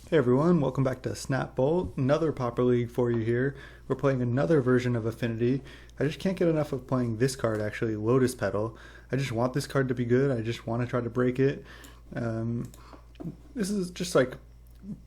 Hey everyone, welcome back to Snapbolt, another Pauper League for you here. We're playing another version of Affinity. I just can't get enough of playing this card actually, Lotus Petal. I just want this card to be good, I just want to try to break it. This is just like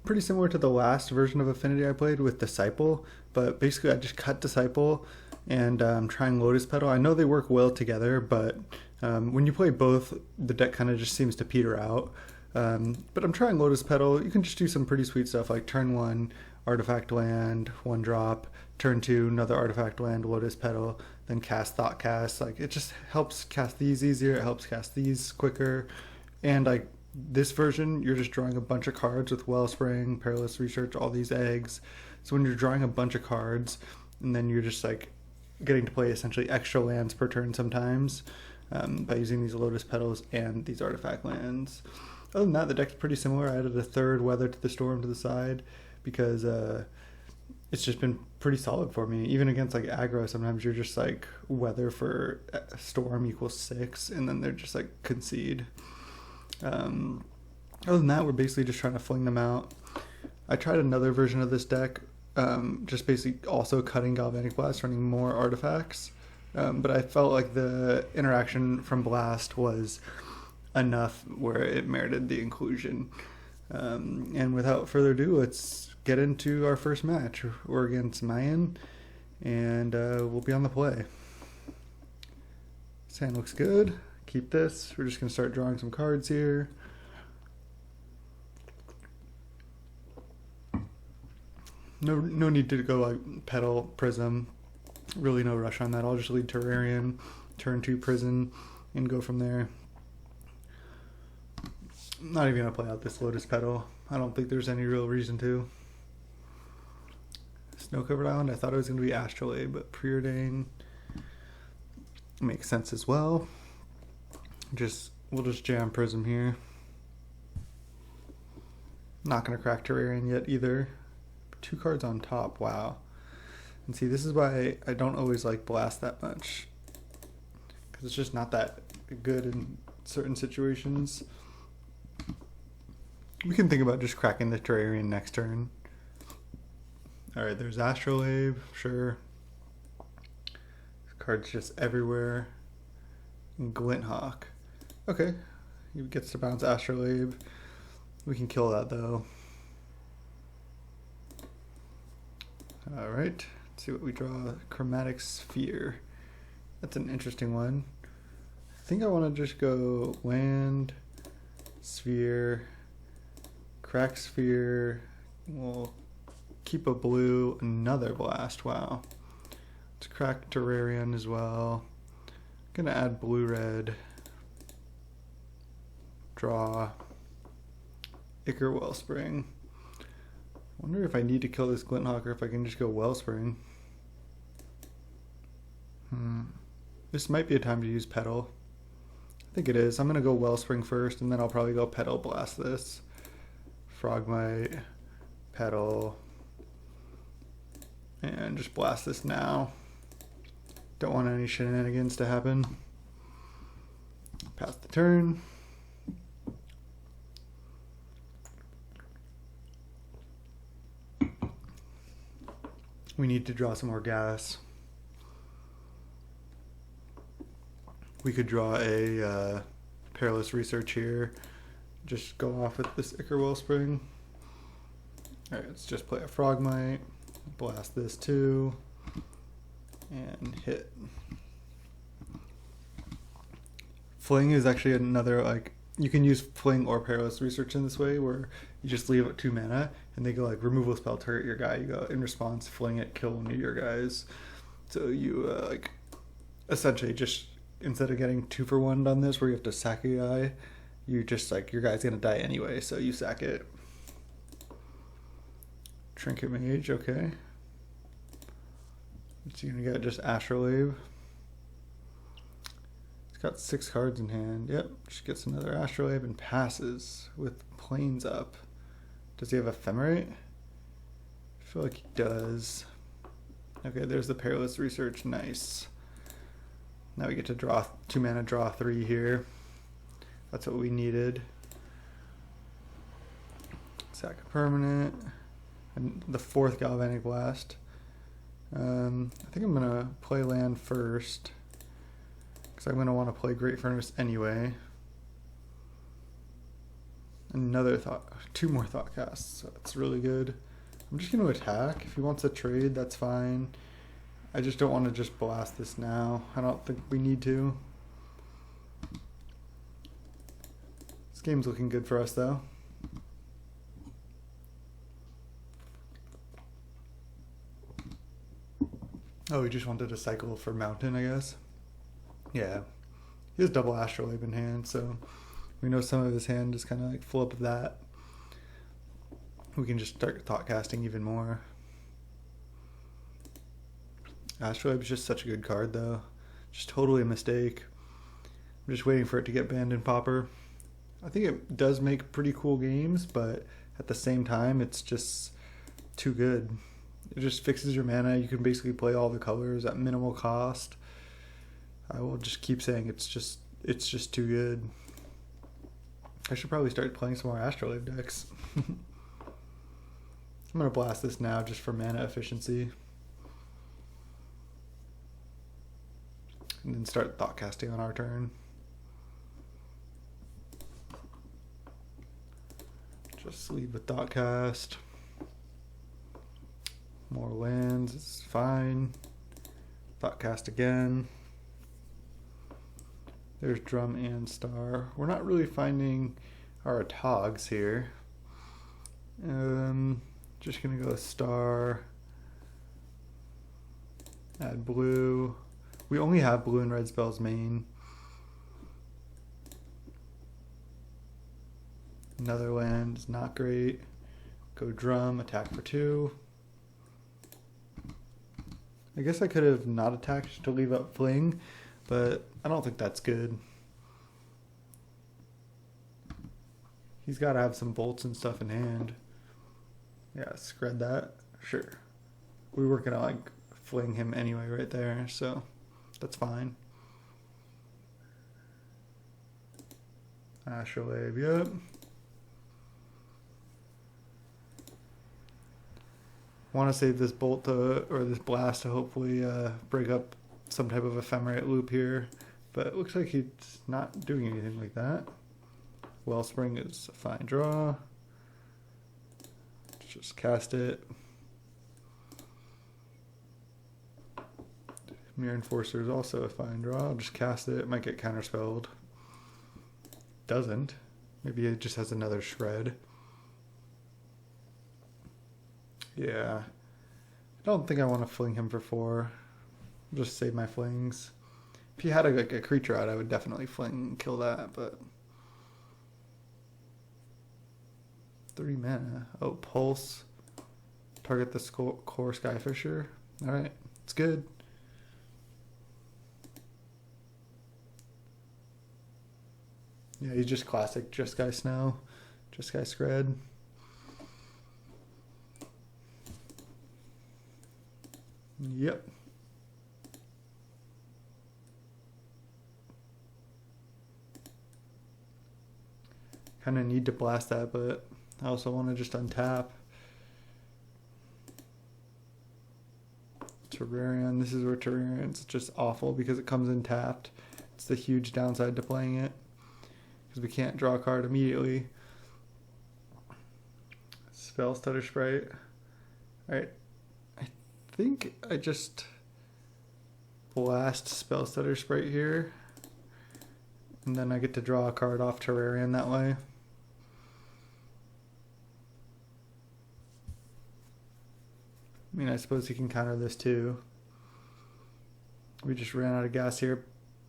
pretty similar to the last version of Affinity I played with Disciple, but basically I just cut Disciple and I'm trying Lotus Petal. I know they work well together, but when you play both, the deck kind of just seems to peter out. But I'm trying Lotus Petal. You can just do some pretty sweet stuff like turn 1, artifact land, 1 drop, turn 2, another artifact land, Lotus Petal, then cast Thoughtcast. Like, it just helps cast these easier, it helps cast these quicker. And like this version, you're just drawing a bunch of cards with Wellspring, Perilous Research, all these eggs. So when you're drawing a bunch of cards, and then you're just like getting to play essentially extra lands per turn sometimes by using these Lotus Petals and these artifact lands. Other than that, the deck's pretty similar. I added a third Weather to the Storm to the side because it's just been pretty solid for me. Even against like aggro, sometimes you're just like Weather for Storm equals 6, and then they're just like concede. Other than that, we're basically just trying to fling them out. I tried another version of this deck, just basically also cutting Galvanic Blast, running more artifacts. But I felt like the interaction from Blast was enough where it merited the inclusion. And without further ado, let's get into our first match. We're against Myr, and we'll be on the play. Sand looks good. Keep this. We're just going to start drawing some cards here. No need to go like Petal, Prism. Really no rush on that. I'll just lead Terrarion, turn 2 Prison, and go from there. I'm not even going to play out this Lotus Petal. I don't think there's any real reason to. Snow-covered island, I thought it was going to be Astrolabe, but Preordain makes sense as well. We'll just jam Prism here. Not going to crack Terrarion yet either. 2 cards on top, wow. And see, this is why I don't always like Blast that much, because it's just not that good in certain situations. We can think about just cracking the Terrarion next turn. Alright, there's Astrolabe, sure. This card's just everywhere. And Glinthawk. Okay, he gets to bounce Astrolabe. We can kill that though. Alright, let's see what we draw. Chromatic Sphere. That's an interesting one. I think I want to just go land, Sphere, crack Sphere. We'll keep a blue, another Blast. Wow. Let's crack Terrarion as well. Gonna add blue-red. Draw. Ichor Wellspring. Wonder if I need to kill this Glinthawk or if I can just go Wellspring. This might be a time to use Petal. I think it is. I'm gonna go Wellspring first, and then I'll probably go Petal Blast this. Frogmite, Petal, and just blast this now. Don't want any shenanigans to happen. Pass the turn. We need to draw some more gas. We could draw a Perilous Research here. Just go off with this Ichor Wellspring. Alright, let's just play a Frogmite. Blast this too. And hit. Fling is actually another, like, you can use Fling or Perilous Research in this way, where you just leave it 2 mana, and they go like, removal spell, target your guy. You go, in response, fling it, kill one of your guys. So you, like, essentially just, instead of getting 2 for 1 on this, where you have to sack a guy, you just, like, your guy's gonna die anyway, so you sack it. Trinket Mage, okay. So you're gonna get just Astrolabe. He's got 6 cards in hand. Yep, just gets another Astrolabe and passes with Plains up. Does he have Ephemerate? I feel like he does. Okay, there's the Perilous Research, nice. Now we get to draw 2 mana, draw 3 here. That's what we needed. Sack a permanent. And the 4th Galvanic Blast. I think I'm going to play land first, because I'm going to want to play Great Furnace anyway. Another two more Thoughtcasts, so that's really good. I'm just going to attack. If he wants a trade, that's fine. I just don't want to just blast this now. I don't think we need to. This game's looking good for us, though. Oh, he just wanted a cycle for Mountain, I guess. Yeah. He has double Astrolabe in hand, so we know some of his hand is kind of like full up of that. We can just start Thoughtcasting even more. Astrolabe is just such a good card, though. Just totally a mistake. I'm just waiting for it to get banned in Pauper. I think it does make pretty cool games, but at the same time, it's just too good. It just fixes your mana. You can basically play all the colors at minimal cost. I will just keep saying it's just too good. I should probably start playing some more Astrolabe decks. I'm going to blast this now just for mana efficiency. And then start Thoughtcasting on our turn. Just lead with Thoughtcast. More lands, it's fine. Thoughtcast again. There's Drum and Star. We're not really finding our Atogs here. Just gonna go Star. Add blue. We only have blue and red spells main. Another land is not great. Go Drum, attack for 2. I guess I could have not attacked to leave up Fling, but I don't think that's good. He's got to have some bolts and stuff in hand. Yeah, scred that. Sure. We were going to like fling him anyway right there, so that's fine. Astrolabe, yep. Want to save this bolt to, or this blast to hopefully break up some type of ephemerate loop here, but it looks like he's not doing anything like that. Wellspring is a fine draw. Just cast it. Myr Enforcer is also a fine draw. I'll just cast it. It might get counterspelled. Doesn't. Maybe it just has another shred. Yeah, I don't think I want to fling him for 4. I'll just save my flings. If he had a creature out, I would definitely fling and kill that, but 3 mana. Oh, Pulse. Target the core Skyfisher. Alright, it's good. Yeah, he's just classic Jeskai Snow. Jeskai Scred. Yep. Kind of need to blast that, but I also want to just untap. Terrarion. This is where Terrarion's just awful because it comes in tapped. It's the huge downside to playing it because we can't draw a card immediately. Spell Stutter Sprite. Alright. I think I just blast Spell Stutter Sprite here, and then I get to draw a card off Terrarion that way. I mean, I suppose he can counter this too. We just ran out of gas here.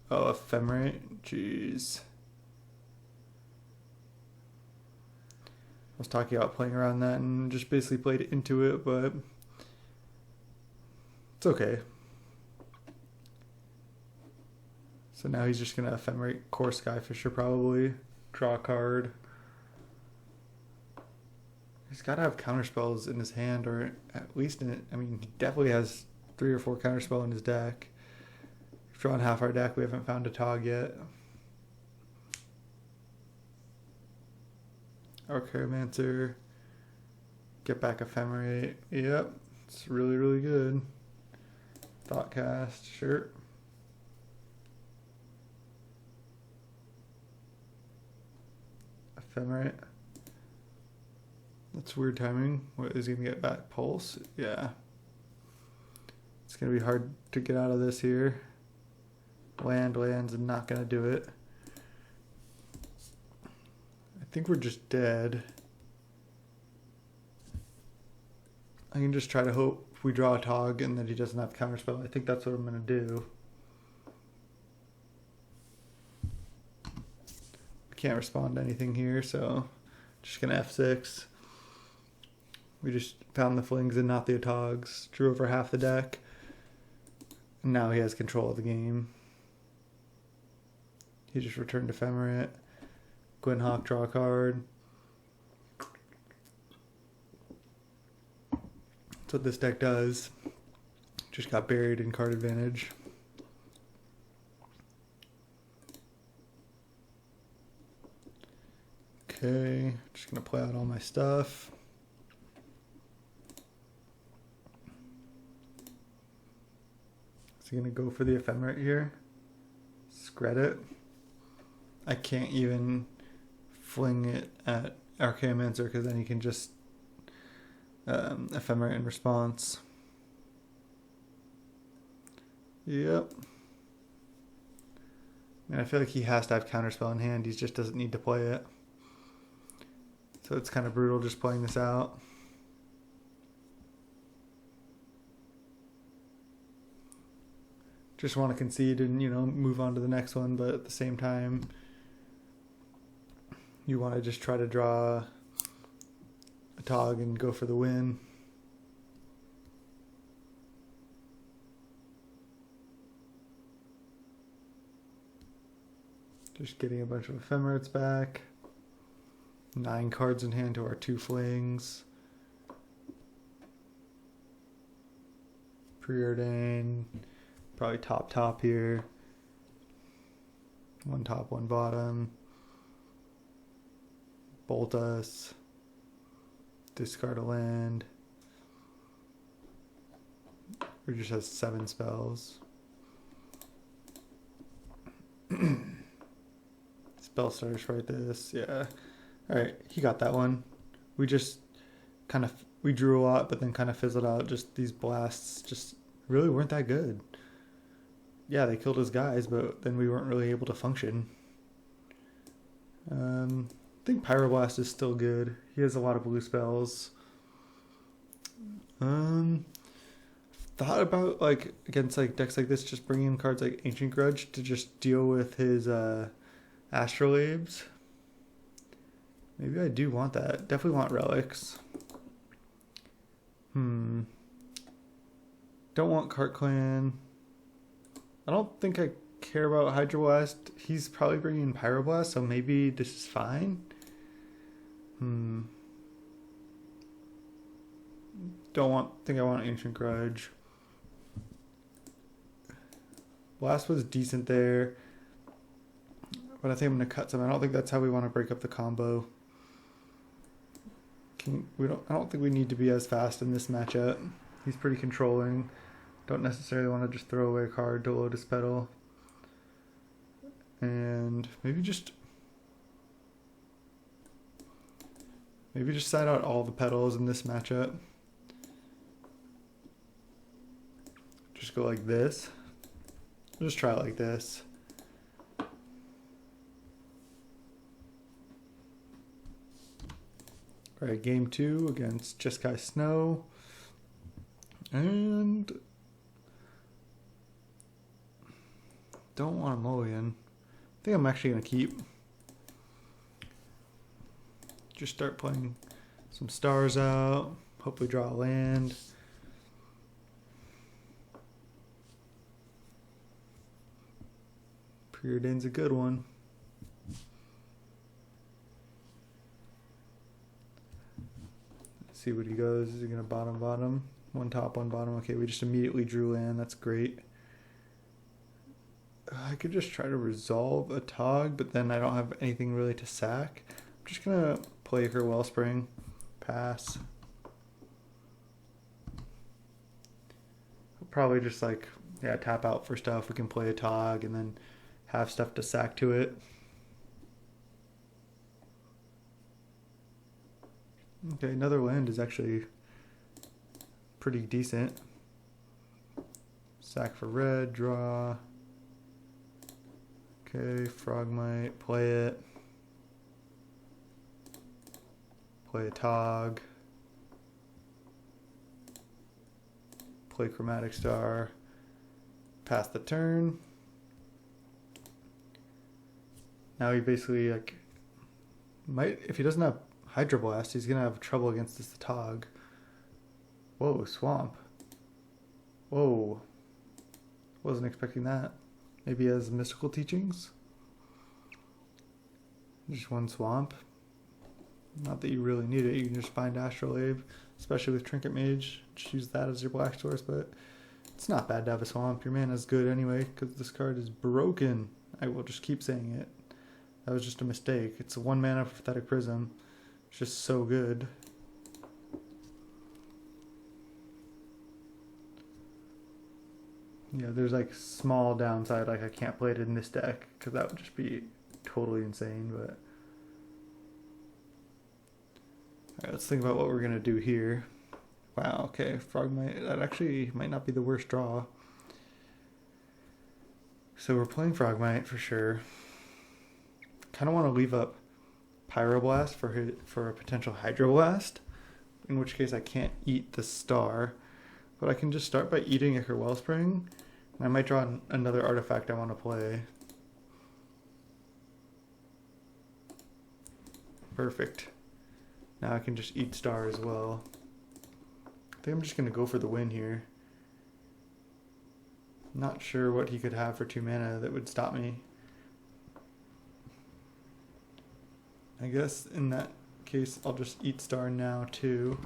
Oh, Ephemerate. Jeez. I was talking about playing around that and just basically played into it, but it's okay. So now he's just going to Ephemerate Core Skyfisher probably. Draw a card. He's got to have counterspells in his hand, or at least in it. I mean, he definitely has 3 or 4 counterspell in his deck. We've drawn half our deck. We haven't found a Atog yet. Our Caramancer. Get back Ephemerate. Yep. It's really, really good. Thoughtcast, sure. Ephemerate. That's weird timing. What is he gonna get back? Pulse? Yeah. It's gonna be hard to get out of this here. Land's not gonna do it. I think we're just dead. I can just try to hope we draw a Atog and that he doesn't have counterspell. I think that's what I'm gonna do. I can't respond to anything here, so just gonna F6. We just found the Flings and not the Atogs. Drew over half the deck. And now he has control of the game. He just returned Ephemerate. Gwynhawk, draw a card. That's what this deck does. Just got buried in card advantage. Okay, just gonna play out all my stuff. Is he gonna go for the Ephemerate here? Scred it. I can't even fling it at Archaeomancer because then he can just Ephemerate in response. Yep. And I feel like he has to have counterspell in hand. He just doesn't need to play it. So it's kind of brutal just playing this out. Just want to concede and, you know, move on to the next one, but at the same time, you want to just try to draw a Tog and go for the win. Just getting a bunch of Ephemerates back. 9 cards in hand to our 2 Flings. Preordain. Probably top here. 1 top, 1 bottom. Bolt us. Discard a land. Or just has 7 spells. Spell starters right this, yeah. Alright, he got that one. We just kind of, we drew a lot, but then kind of fizzled out. Just these blasts just really weren't that good. Yeah, they killed his guys, but then we weren't really able to function. I think Pyroblast is still good. He has a lot of blue spells. Thought about, like, against like decks like this, just bringing in cards like Ancient Grudge to just deal with his Astrolabes. Maybe I do want that. Definitely want relics. Don't want Kark-Clan. I don't think I care about Hydroblast. He's probably bringing in Pyroblast, so maybe this is fine. Think I want Ancient Grudge. Blast was decent there, but I think I'm gonna cut some. I don't think that's how we want to break up the combo. I don't think we need to be as fast in this matchup. He's pretty controlling. Don't necessarily want to just throw away a card to Lotus Petal. And maybe just side out all the petals in this matchup. Just go like this. I'll just try it like this. Alright, game 2 against Jeskai Snow. And don't want a mulligan. I think I'm actually going to keep. Just start playing some stars out. Hopefully draw a land. Preordain's a good one. Let's see what he goes. Is he going to bottom? 1 top, 1 bottom. Okay, we just immediately drew land. That's great. I could just try to resolve a Atog, but then I don't have anything really to sack. I'm just going to play Ichor Wellspring. Pass. probably just like, yeah, tap out for stuff. We can play a Atog and then have stuff to sack to it. Okay, another land is actually pretty decent. Sack for red, draw. Okay, Frogmite, play it. Play a Atog. Play Chromatic Star. Pass the turn. Now he basically like might, if he doesn't have Hydroblast, he's gonna have trouble against this Atog. Whoa, swamp. Whoa. Wasn't expecting that. Maybe he has mystical teachings? Just one swamp. Not that you really need it. You can just find Astrolabe, especially with Trinket Mage. Just use that as your black source, but it's not bad to have a swamp. Your mana's good anyway, because this card is broken. I will just keep saying it. That was just a mistake. It's a 1 mana Prophetic Prism. It's just so good. Yeah, there's like small downside, like I can't play it in this deck, because that would just be totally insane, but... Alright, let's think about what we're going to do here. Wow, okay, Frogmite, that actually might not be the worst draw. So we're playing Frogmite for sure. Kind of want to leave up Pyroblast for a potential Hydroblast, in which case I can't eat the star. But I can just start by eating Ichor Wellspring, and I might draw another artifact I want to play. Perfect. Now I can just eat star as well. I think I'm just going to go for the win here. Not sure what he could have for 2 mana that would stop me. I guess in that case I'll just eat star now too.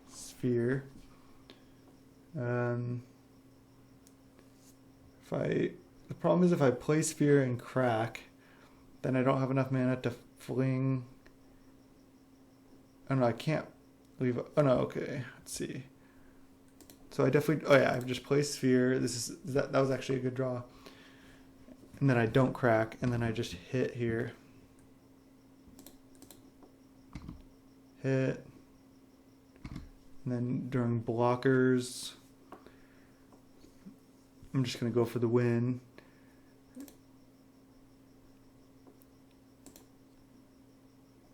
Sphere. The problem is if I play Sphere and crack, then I don't have enough mana to fling. Oh no, I can't leave. Oh no, okay. Let's see. So I definitely. Oh yeah, I've just played Sphere. That was actually a good draw. And then I don't crack, and then I just hit here. Hit. And then during blockers, I'm just going to go for the win.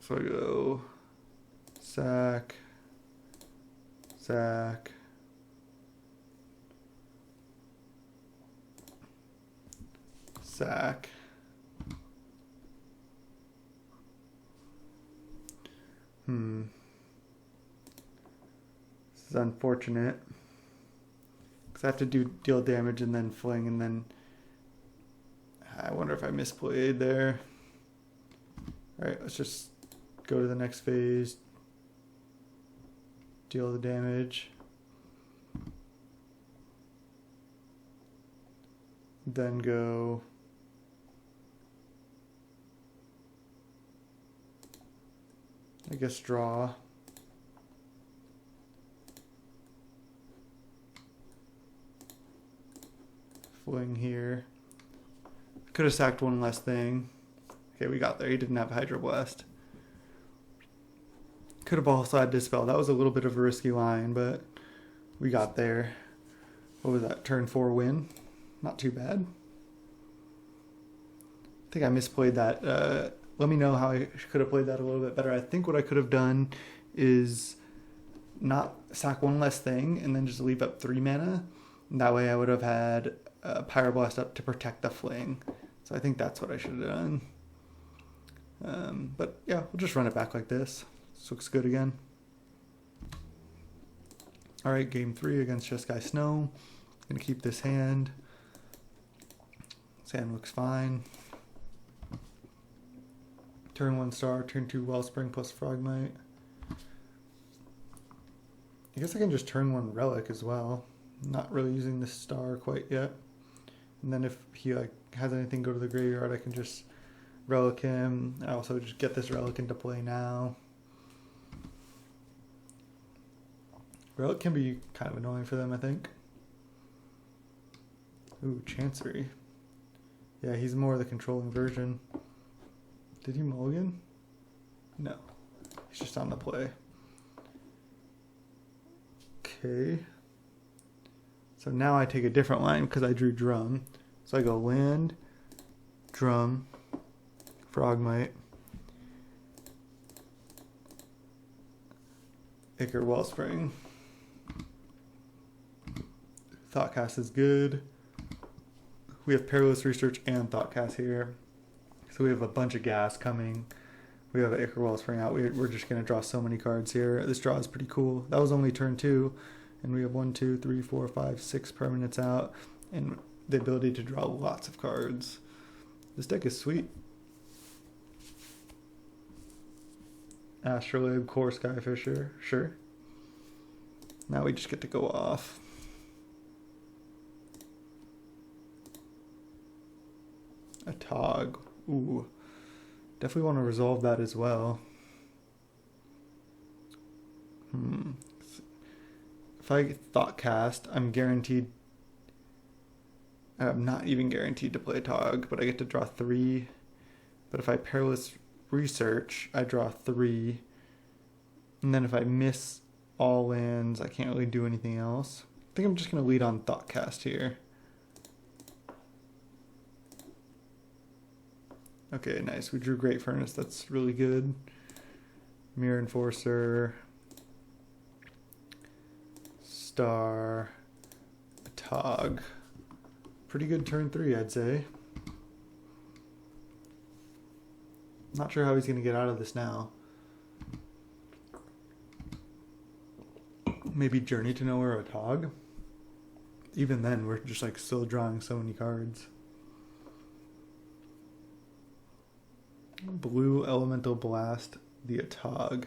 So I go sack, sack, sack. This is unfortunate. Because I have to deal damage and then fling, and then I wonder if I misplayed there. Alright, let's just go to the next phase. Deal the damage. Then go I guess draw. Fling here. Could have sacked one less thing. Okay, we got there. He didn't have Hydroblast. Could have also had Dispel. That was a little bit of a risky line, but we got there. What was that? Turn 4 win. Not too bad. I think I misplayed that. Let me know how I could have played that a little bit better. I think what I could have done is not sack one less thing and then just leave up 3 mana. And that way I would have had Pyroblast up to protect the Fling. So I think that's what I should have done. But yeah, we'll just run it back like this. This looks good again. Alright, game 3 against Just Guy Snow. Gonna keep this hand. This hand looks fine. Turn 1 star, turn 2 Wellspring plus Frogmite. I guess I can just turn 1 Relic as well. Not really using this star quite yet. And then if he has anything go to the graveyard, I can just Relic him. I also just get this Relic into play now. Relic can be kind of annoying for them, I think. Ooh, Chancery. Yeah, he's more the controlling version. Did he mulligan? No. He's just on the play. Okay. So now I take a different line because I drew Drum. So I go land, Drum, Frogmite, Ichor Wellspring. Thoughtcast is good. We have Perilous Research and Thoughtcast here. So we have a bunch of gas coming. We have Ichor Wellspring out. We're just going to draw so many cards here. This draw is pretty cool. That was only turn 2. And we have 1, 2, 3, 4, 5, 6 permanents out. And the ability to draw lots of cards. This deck is sweet. Astrolabe, Core Skyfisher. Sure. Now we just get to go off. Atog. Ooh. Definitely want to resolve that as well. If I Thoughtcast, I'm guaranteed... I'm not even guaranteed to play Atog, but I get to draw 3. But if I Perilous Research, I draw 3. And then if I miss all lands, I can't really do anything else. I think I'm just going to lead on Thoughtcast here. Okay, nice. We drew Great Furnace. That's really good. Myr Enforcer. Star. Atog. Pretty good turn 3, I'd say. Not sure how he's going to get out of this now. Maybe Journey to Nowhere Atog. Even then, we're just like still drawing so many cards. Blue Elemental Blast, the Atog.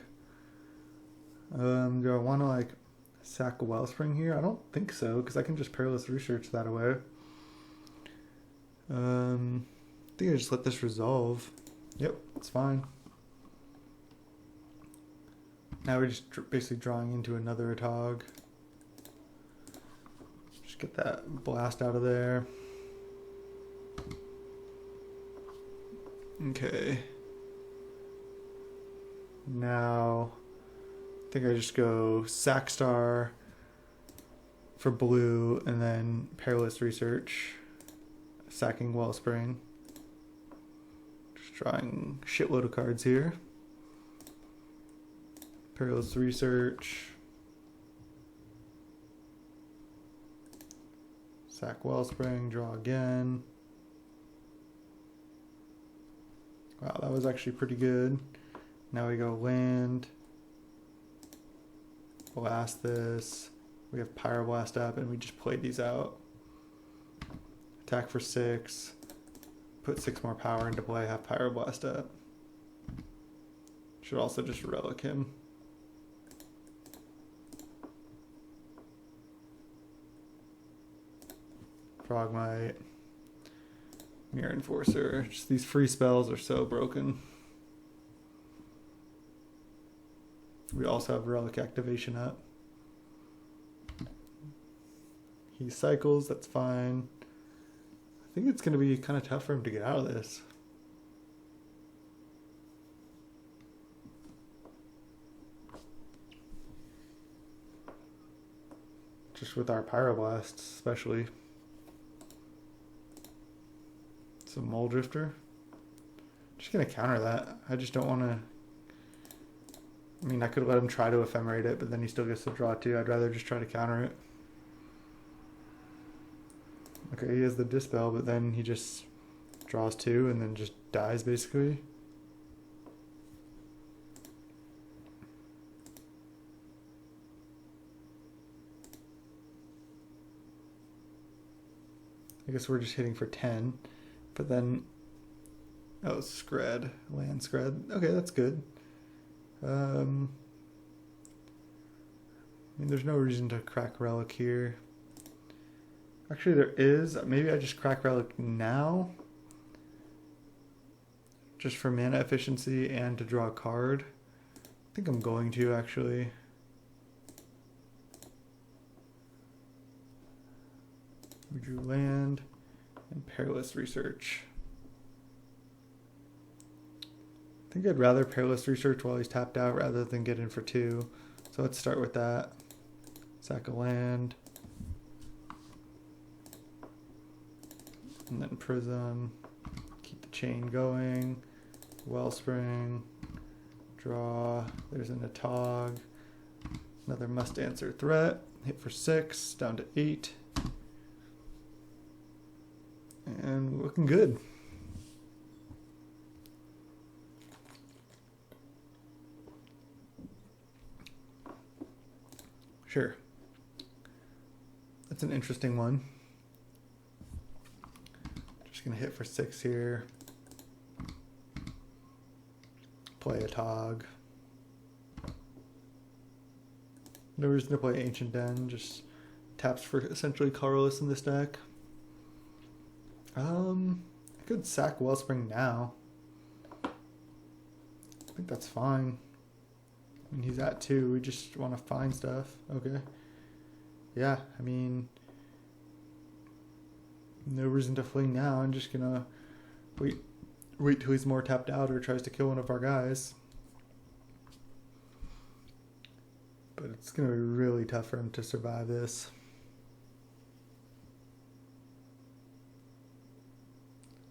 Do I want to like sack Wellspring here? I don't think so, because I can just Perilous Research that away. I think I just let this resolve. Yep, it's fine. Now we're just basically drawing into another Atog. Just get that blast out of there. Okay. Now, I think I just go Sack Star for blue and then Perilous Research, sacking Wellspring. Just drawing a shitload of cards here. Perilous Research. Sack Wellspring, draw again. Wow, that was actually pretty good. Now we go land. Blast this. We have Pyroblast up and we just played these out. Attack for 6. Put 6 more power into play, have Pyroblast up. Should also just Relic him. Frogmite. Myr Enforcer. Just these free spells are so broken. We also have Relic activation up. He cycles, that's fine. I think it's going to be kind of tough for him to get out of this. Just with our Pyroblast, especially. Some Mole Drifter. Just going to counter that. I just don't want to... I mean, I could let him try to Ephemerate it, but then he still gets to draw 2. I'd rather just try to counter it. Okay, he has the Dispel, but then he just draws 2 and then just dies, basically. I guess we're just hitting for 10, but then... Oh, Scred. Land Scred. Okay, that's good. I mean, there's no reason to crack Relic here. Actually, there is. Maybe I just crack Relic now. Just for mana efficiency and to draw a card. I think I'm going to, actually. We drew land and Perilous Research. I think I'd rather Perilous Research while he's tapped out rather than get in for 2. So let's start with that. Sack a land. And then Prism. Keep the chain going. Wellspring. Draw. There's an Atog. Another must answer threat. Hit for 6. Down to 8. And looking good. Sure. That's an interesting one. Just gonna hit for 6 here. Play a Atog. No reason to play Ancient Den, just taps for essentially colorless in this deck. I could sack Wellspring now. I think that's fine. I mean, he's at 2, we just want to find stuff. Okay. Yeah, I mean, no reason to fling now. I'm just gonna wait till he's more tapped out or tries to kill one of our guys. But it's gonna be really tough for him to survive this.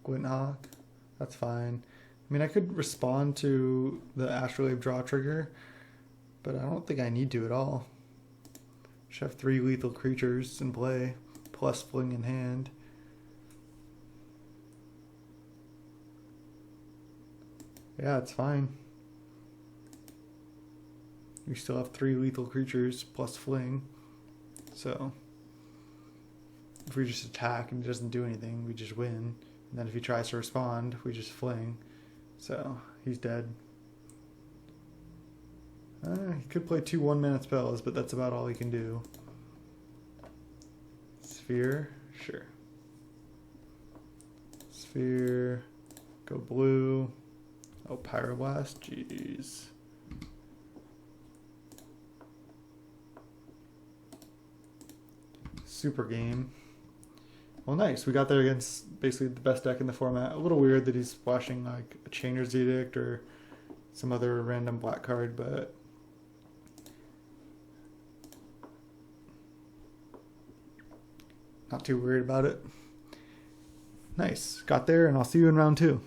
Gwynhawk, that's fine. I mean, I could respond to the Astrolabe draw trigger, but I don't think I need to at all. Should have 3 lethal creatures in play, plus Fling in hand. Yeah, it's fine. We still have 3 lethal creatures plus Fling. So if we just attack and it doesn't do anything, we just win. And then if he tries to respond, we just Fling. So he's dead. He could play 2 1-mana spells, but that's about all he can do. Sphere, sure. Sphere, go blue. Oh, Pyroblast, jeez. Super game. Well, nice. We got there against basically the best deck in the format. A little weird that he's splashing like a Chainer's Edict or some other random black card, but not too worried about it. Nice. Got there, and I'll see you in round 2.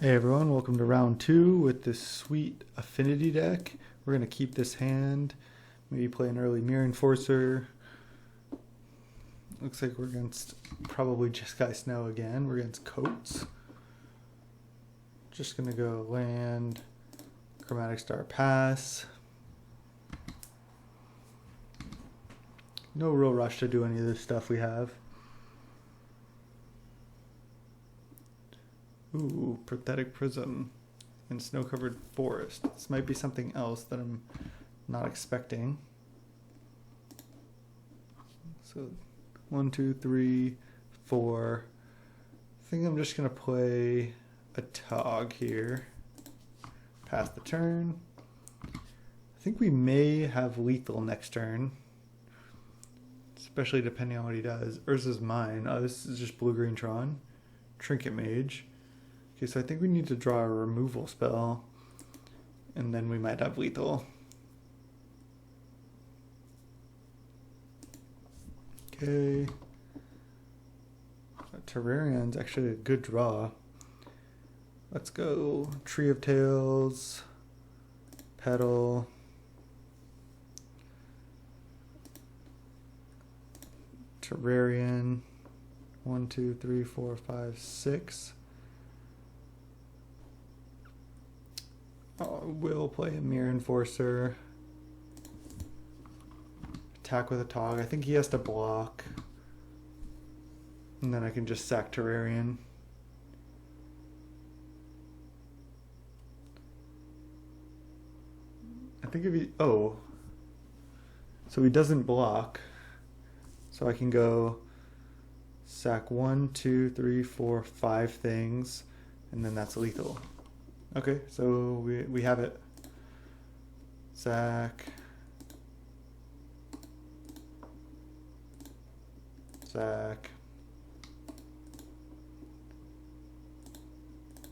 Hey everyone, welcome to round 2 with this sweet Affinity deck. We're going to keep this hand, maybe play an early Myr Enforcer. Looks like we're against probably Jeskai Snow again. We're against Coats. Just going to go land, Chromatic Star pass. No real rush to do any of this stuff we have. Ooh, Prophetic Prism and Snow-Covered Forest. This might be something else that I'm not expecting. So 1, 2, 3, 4. I think I'm just gonna play a Atog here. Pass the turn. I think we may have lethal next turn, especially depending on what he does. Urza's mine. Oh, this is just blue-green Tron. Trinket Mage. Okay, so I think we need to draw a removal spell, and then we might have lethal. Okay. Terrarion's actually a good draw. Let's go Tree of Tails, Petal, Terrarion, 1, 2, 3, 4, 5, 6. We'll play a Myr Enforcer. Attack with Atog. I think he has to block. And then I can just sack Terrarion. I think if he... Oh. So he doesn't block. So I can go sack 1, 2, 3, 4, 5 things. And then that's lethal. Okay, so we have it. Sack. sack,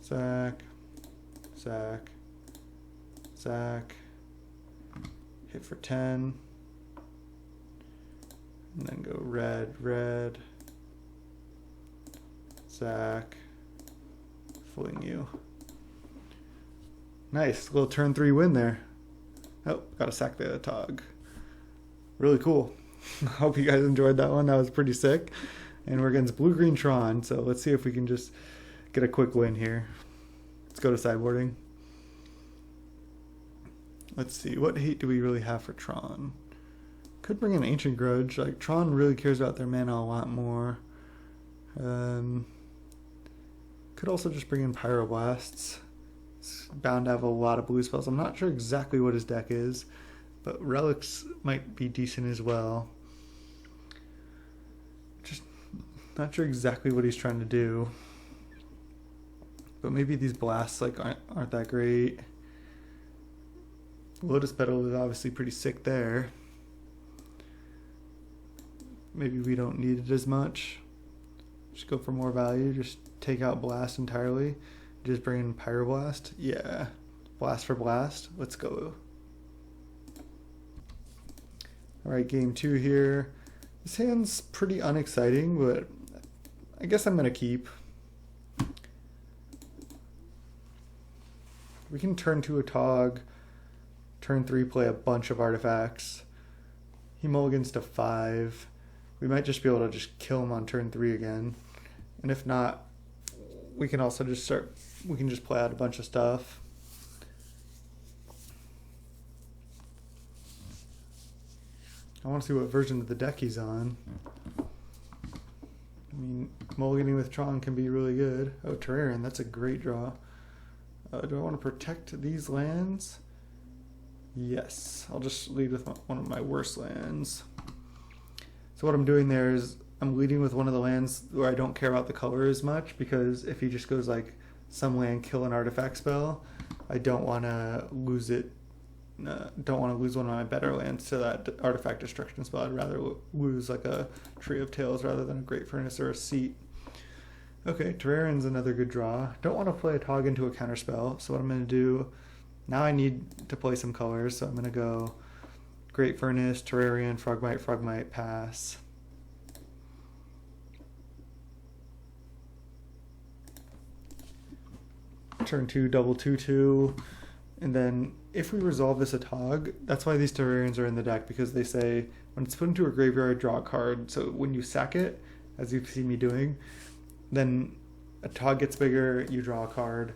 sack, sack, sack, hit for 10, and then go red, red, sack, fling you. Nice, little turn 3 win there. Oh, gotta sack the Atog. Really cool. Hope you guys enjoyed that one. That was pretty sick. And we're against blue-green Tron, so let's see if we can just get a quick win here. Let's go to sideboarding. Let's see, what hate do we really have for Tron? Could bring an Ancient Grudge. Like, Tron really cares about their mana a lot more. Could also just bring in Pyroblasts. It's bound to have a lot of blue spells. I'm not sure exactly what his deck is, but relics might be decent as well. Just not sure exactly what he's trying to do. But maybe these blasts like aren't that great. Lotus Petal is obviously pretty sick there. Maybe we don't need it as much. Just go for more value. Just take out blast entirely. Just bring in Pyroblast. Yeah. Blast for blast. Let's go. Alright, game 2 here. This hand's pretty unexciting, but I guess I'm going to keep. We can turn 2 Atog. Turn 3 play a bunch of artifacts. He mulligans to 5. We might just be able to just kill him on turn 3 again. And if not, we can also just we can just play out a bunch of stuff. I want to see what version of the deck he's on. I mean, mulliganing with Tron can be really good. Oh, Terrarion, that's a great draw. Do I want to protect these lands? Yes, I'll just lead with one of my worst lands. So what I'm doing there is I'm leading with one of the lands where I don't care about the color as much, because if he just goes like some land, kill an artifact spell, I don't want to lose it. Don't want to lose one of my better lands to that artifact destruction spell. I'd rather lose like a Tree of Tails rather than a Great Furnace or a Seat. Okay, Terrarion's another good draw. Don't want to play a Tog into a counterspell, so what I'm going to do, now I need to play some colors, so I'm going to go Great Furnace, Terrarion, Frogmite, Frogmite, pass. Turn 2, double 2/2, and then if we resolve this Atog, that's why these Terrarions are in the deck, because they say when it's put into a graveyard, draw a card. So when you sack it, as you've seen me doing, then Atog gets bigger, you draw a card.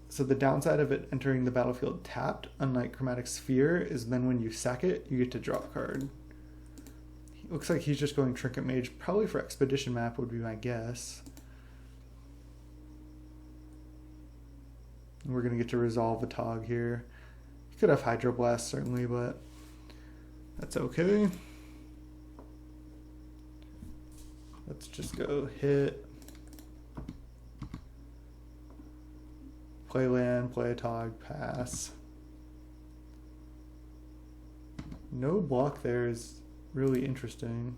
So the downside of it entering the battlefield tapped, unlike Chromatic Sphere, is then when you sack it, you get to draw a card. Looks like he's just going Trinket Mage, probably for Expedition Map would be my guess. We're going to get to resolve a Tog here. You could have Hydroblast, certainly, but that's okay. Let's just go hit. Play land, play a Tog, pass. No block there is really interesting.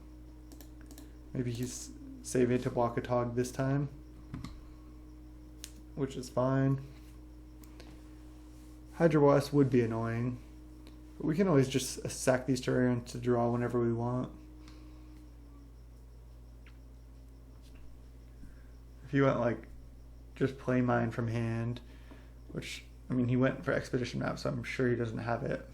Maybe he's saving it to block a Tog this time, which is fine. Hydroblast would be annoying, but we can always just sack these Terrarions to draw whenever we want. If you went like just play mine from hand, which, I mean, he went for Expedition Map, so I'm sure he doesn't have it.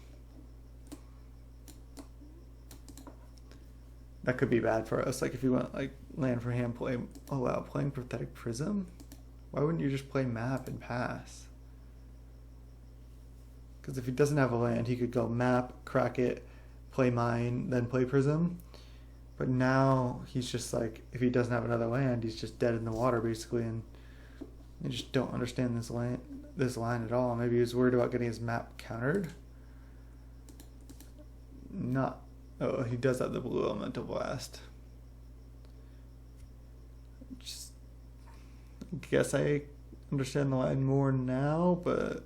That could be bad for us. Like if you went like land from hand, play, oh wow, playing Prophetic Prism? Why wouldn't you just play map and pass? Because if he doesn't have a land, he could go map, crack it, play mine, then play Prism. But now he's just like, if he doesn't have another land, he's just dead in the water basically, and I just don't understand this line at all. Maybe he was worried about getting his map countered. Not. Oh, he does have the blue Elemental Blast. Just guess I understand the line more now, but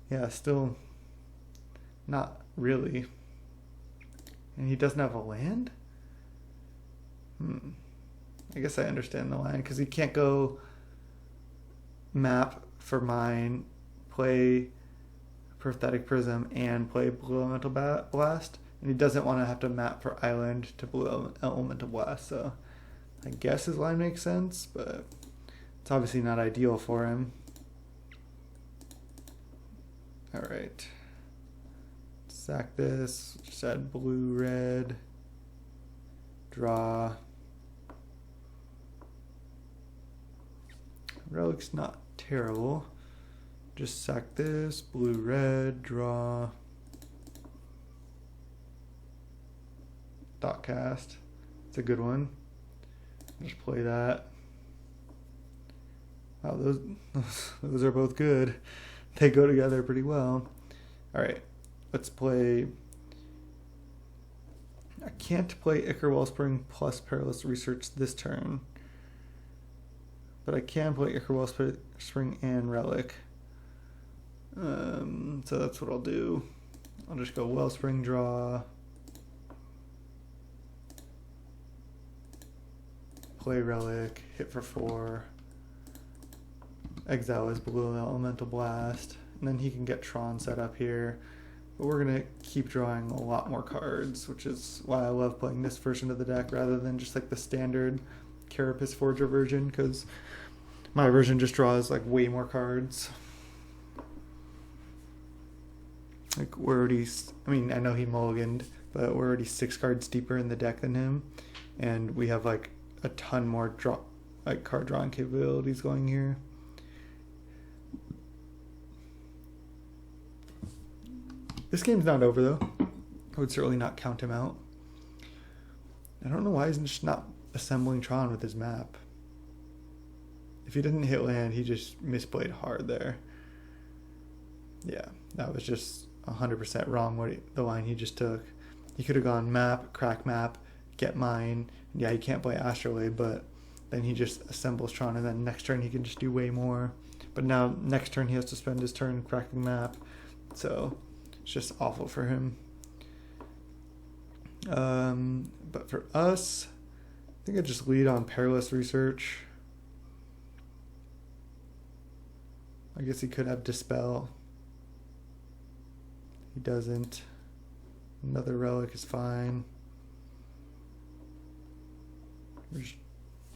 yeah, still not really. And he doesn't have a land? I guess I understand the line, because he can't go map for mine, play Prophetic Prism, and play Blue Elemental Blast. And he doesn't want to have to map for Island to Blue Elemental Blast. So I guess his line makes sense, but it's obviously not ideal for him. Alright. Sack this. Just add blue, red. Draw. Relic's not terrible. Just sack this. Blue, red. Draw. Thoughtcast. It's a good one. Just play that. Wow, those are both good. They go together pretty well. Alright, let's play. I can't play Ichor Wellspring plus Perilous Research this turn. But I can play Ichor Wellspring and Relic. So that's what I'll do. I'll just go Wellspring, draw. Play Relic, hit for 4. Exile his Blue Elemental Blast, and then he can get Tron set up here. But we're going to keep drawing a lot more cards, which is why I love playing this version of the deck rather than just like the standard Carapace Forger version, because my version just draws like way more cards. Like we're already, I mean, I know he mulliganed, but we're already 6 cards deeper in the deck than him, and we have like a ton more card drawing capabilities going here. This game's not over though. I would certainly not count him out. I don't know why he's just not assembling Tron with his map. If he didn't hit land, he just misplayed hard there. Yeah, that was just 100% wrong the line he just took. He could have gone map, crack map, get mine. Yeah, he can't play Astrolabe, but then he just assembles Tron, and then next turn he can just do way more. But now next turn he has to spend his turn cracking map, so it's just awful for him. But for us, I think I just lead on Perilous Research. I guess he could have Dispel. He doesn't. Another Relic is fine. We're just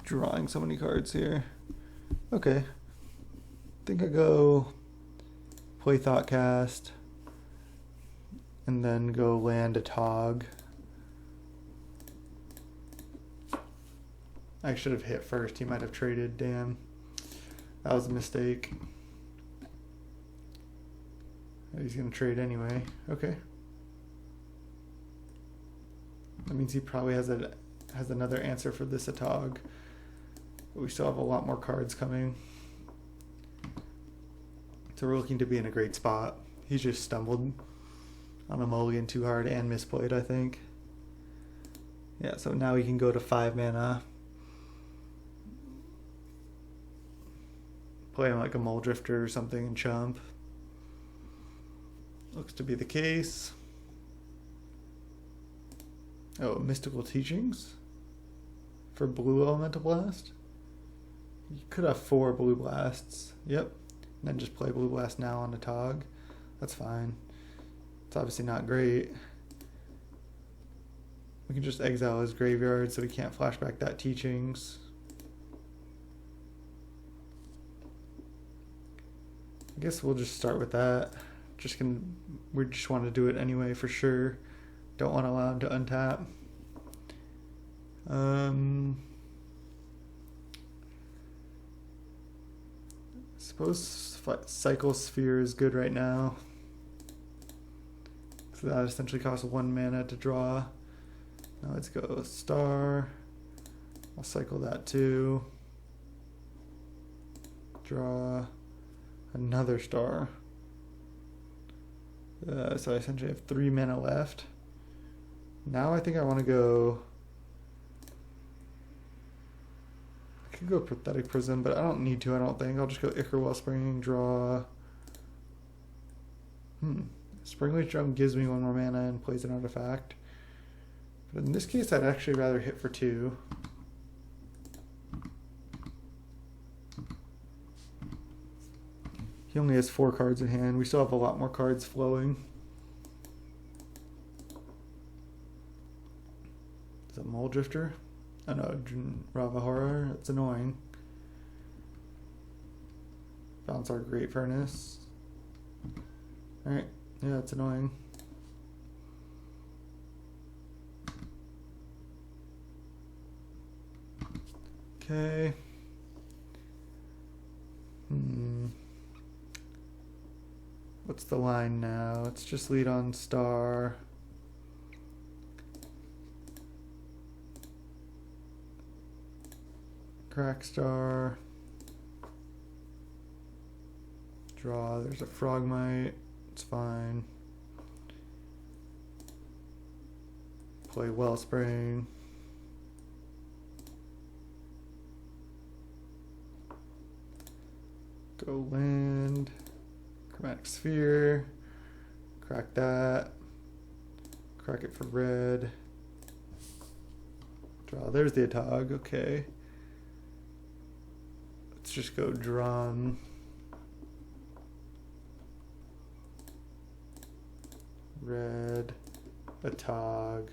drawing so many cards here. Okay. I think I go play Thoughtcast and then go land Atog. I should have hit first. He might have traded. Damn. That was a mistake. He's going to trade anyway. Okay. That means he probably has another answer for this Atog. But we still have a lot more cards coming. So we're looking to be in a great spot. He just stumbled on a mulligan too hard and misplayed, I think. Yeah, so now he can go to 5 mana. Play him like a Mole Drifter or something and chump. Looks to be the case. Oh, Mystical Teachings for Blue Elemental Blast. You could have 4 Blue Blasts. Yep. And then just play Blue Blast now on the Atog. That's fine. It's obviously not great. We can just exile his graveyard so we can't flashback that Teachings. I guess we'll just start with that. We just want to do it anyway for sure. Don't want to allow him to untap. Suppose Cycle Sphere is good right now. So that essentially costs 1 mana to draw. Now let's go Star. I'll cycle that too. Draw another Star. So I essentially have 3 mana left. Now I think I want to go. I could go Prophetic Prism, but I don't need to. I don't think. I'll just go Ichor Wellspring, draw. Springleaf Drum gives me 1 more mana and plays an artifact. But in this case, I'd actually rather hit for 2. He only has 4 cards in hand. We still have a lot more cards flowing. Is it Mole Drifter? Oh no, Rava Horror. That's annoying. Bounce our Great Furnace. Alright, yeah, it's annoying. Okay. What's the line now? Let's just lead on Star. Crack Star. Draw. There's a Frogmite. It's fine. Play Wellspring. Go land. Chromatic Sphere. Crack that. Crack it for red. Draw. There's the Atog. Okay. Let's just go Drum. Red. Atog.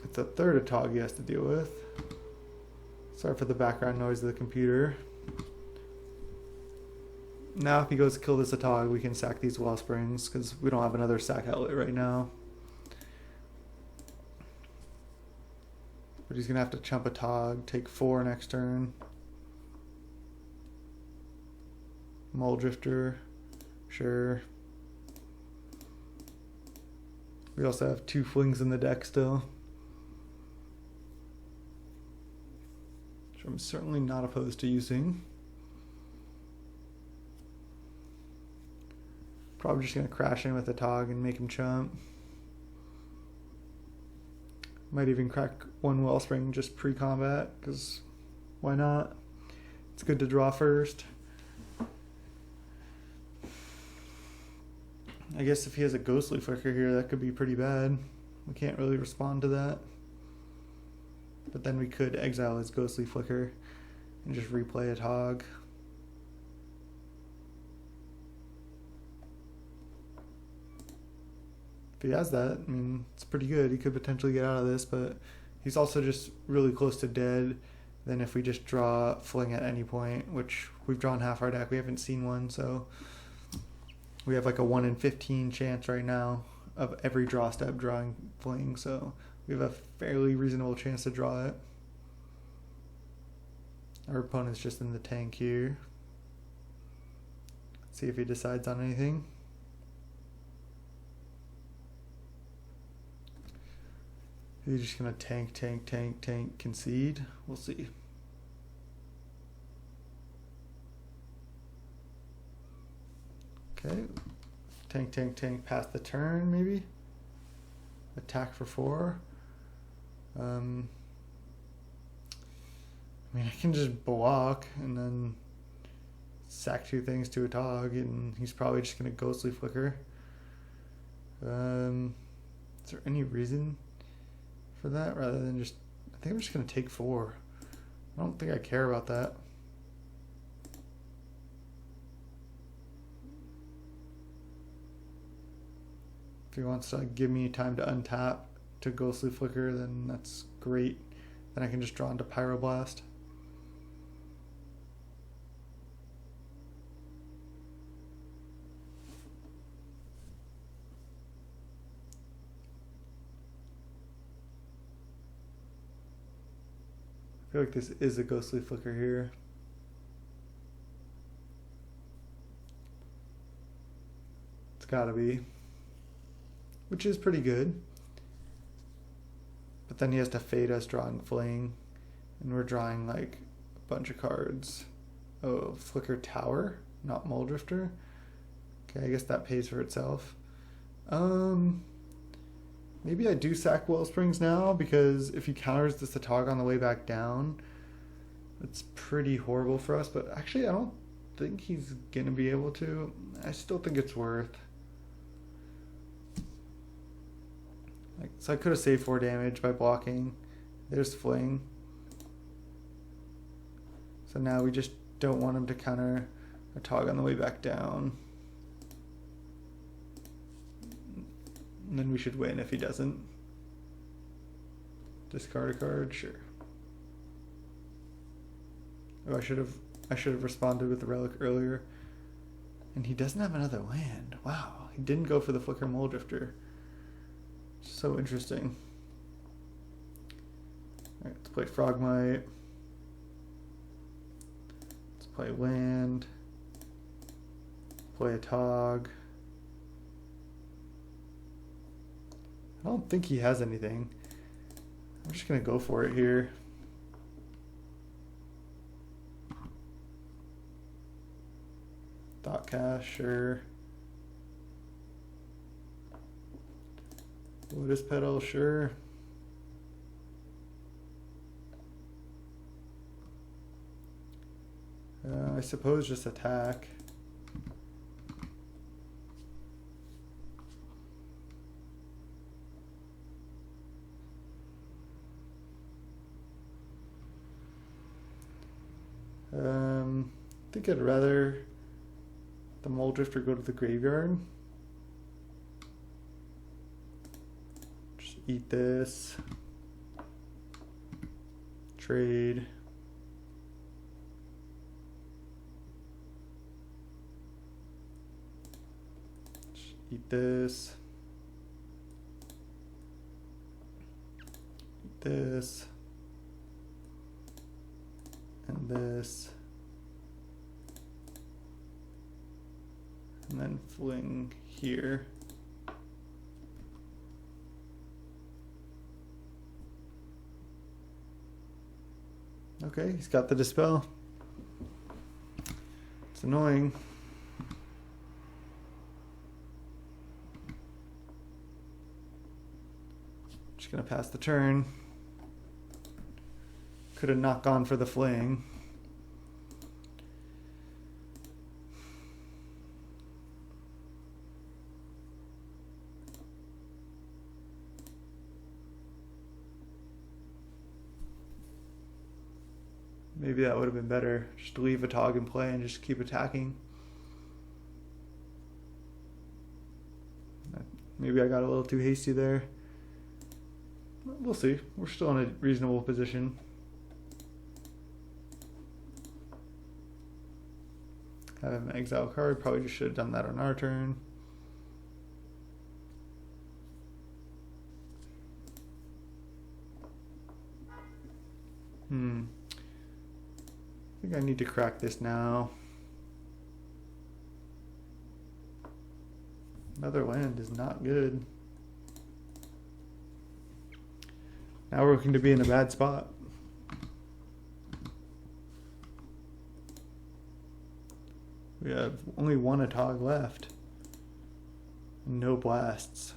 It's a third Atog he has to deal with. Sorry for the background noise of the computer. Now if he goes to kill this Atog, we can sack these Wellsprings, because we don't have another sack outlet right now. But he's going to have to chump Atog, take 4 next turn. Mole Drifter, sure. We also have 2 Flings in the deck still, which I'm certainly not opposed to using. Probably just going to crash in with Atog and make him chump. Might even crack 1 Wellspring just pre-combat, because why not? It's good to draw first. I guess if he has a Ghostly Flicker here, that could be pretty bad. We can't really respond to that. But then we could exile his Ghostly Flicker and just replay Atog. If he has that, I mean, it's pretty good. He could potentially get out of this, but he's also just really close to dead than if we just draw Fling at any point, which we've drawn half our deck. We haven't seen one, so we have like a 1 in 15 chance right now of every draw step drawing Fling, so we have a fairly reasonable chance to draw it. Our opponent's just in the tank here. Let's see if he decides on anything. He's just gonna tank, concede. We'll see. Okay. Tank, pass the turn, maybe. Attack for 4. I mean, I can just block and then sack 2 things to Atog, and he's probably just gonna Ghostly Flicker. Is there any reason for that rather than just, I think I'm just going to take 4. I don't think I care about that. If he wants to give me time to untap to Ghostly Flicker, then that's great. Then I can just draw into Pyroblast. I feel like this is a Ghostly Flicker here. It's gotta be. Which is pretty good. But then he has to fade us drawing Fling. And we're drawing like a bunch of cards. Oh, Flicker Tower, not Mole Drifter. Okay, I guess that pays for itself. Maybe I do sack Wellsprings now, because if he counters this Atog on the way back down, it's pretty horrible for us. But actually, I don't think he's going to be able to. I still think it's worth. So I could have saved 4 damage by blocking. There's Fling. So now we just don't want him to counter Atog on the way back down. And then we should win if he doesn't. Discard a card, sure. Oh, I should have responded with the Relic earlier. And he doesn't have another land. Wow, he didn't go for the Flicker Moldrifter. So interesting. Alright, let's play Frogmite. Let's play land. Play Atog. I don't think he has anything. I'm just gonna go for it here. Thoughtcast, sure. Lotus Petal, sure. I suppose just attack. I think I'd rather the Moldrifter go to the graveyard. Just eat this. Trade. Just eat this. Eat this. And this. And then Fling here. Okay, he's got the Dispel. It's annoying. Just gonna pass the turn. Could have not gone for the Fling. Maybe that would have been better. Just to leave Atog in play and just keep attacking. Maybe I got a little too hasty there. We'll see. We're still in a reasonable position. Have him exile a card. Probably just should have done that on our turn. I think I need to crack this now. Another land is not good. Now we're looking to be in a bad spot. We have only one Atog left. No blasts.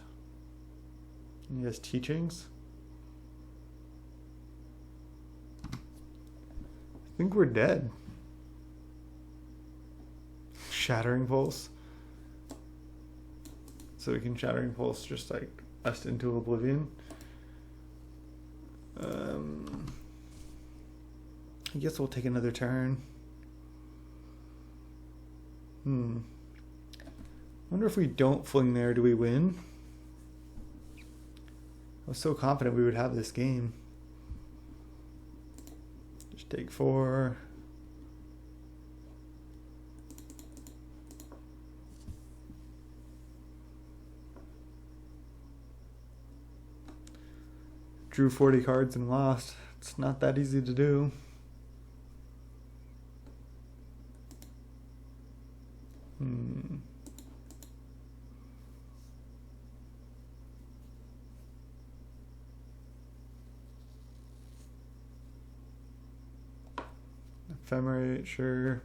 And he has teachings. I think we're dead. Shattering Pulse. So we can Shattering Pulse just like us into oblivion. I guess we'll take another turn. Wonder if we don't Fling there, do we win? I was so confident we would have this game. Just take 4. Drew 40 cards and lost. It's not that easy to do. Ephemerate, sure.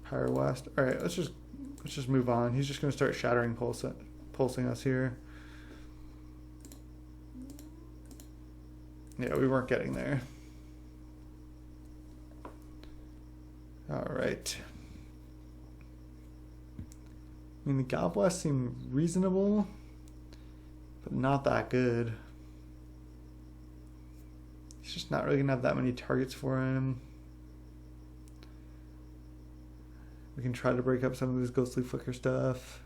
Pyroblast. All right, let's just move on. He's just going to start shattering pulsing us here. Yeah, we weren't getting there. All right. I mean, the Galvanic Blast seemed reasonable, but not that good. He's just not really going to have that many targets for him. We can try to break up some of his Ghostly Flicker stuff.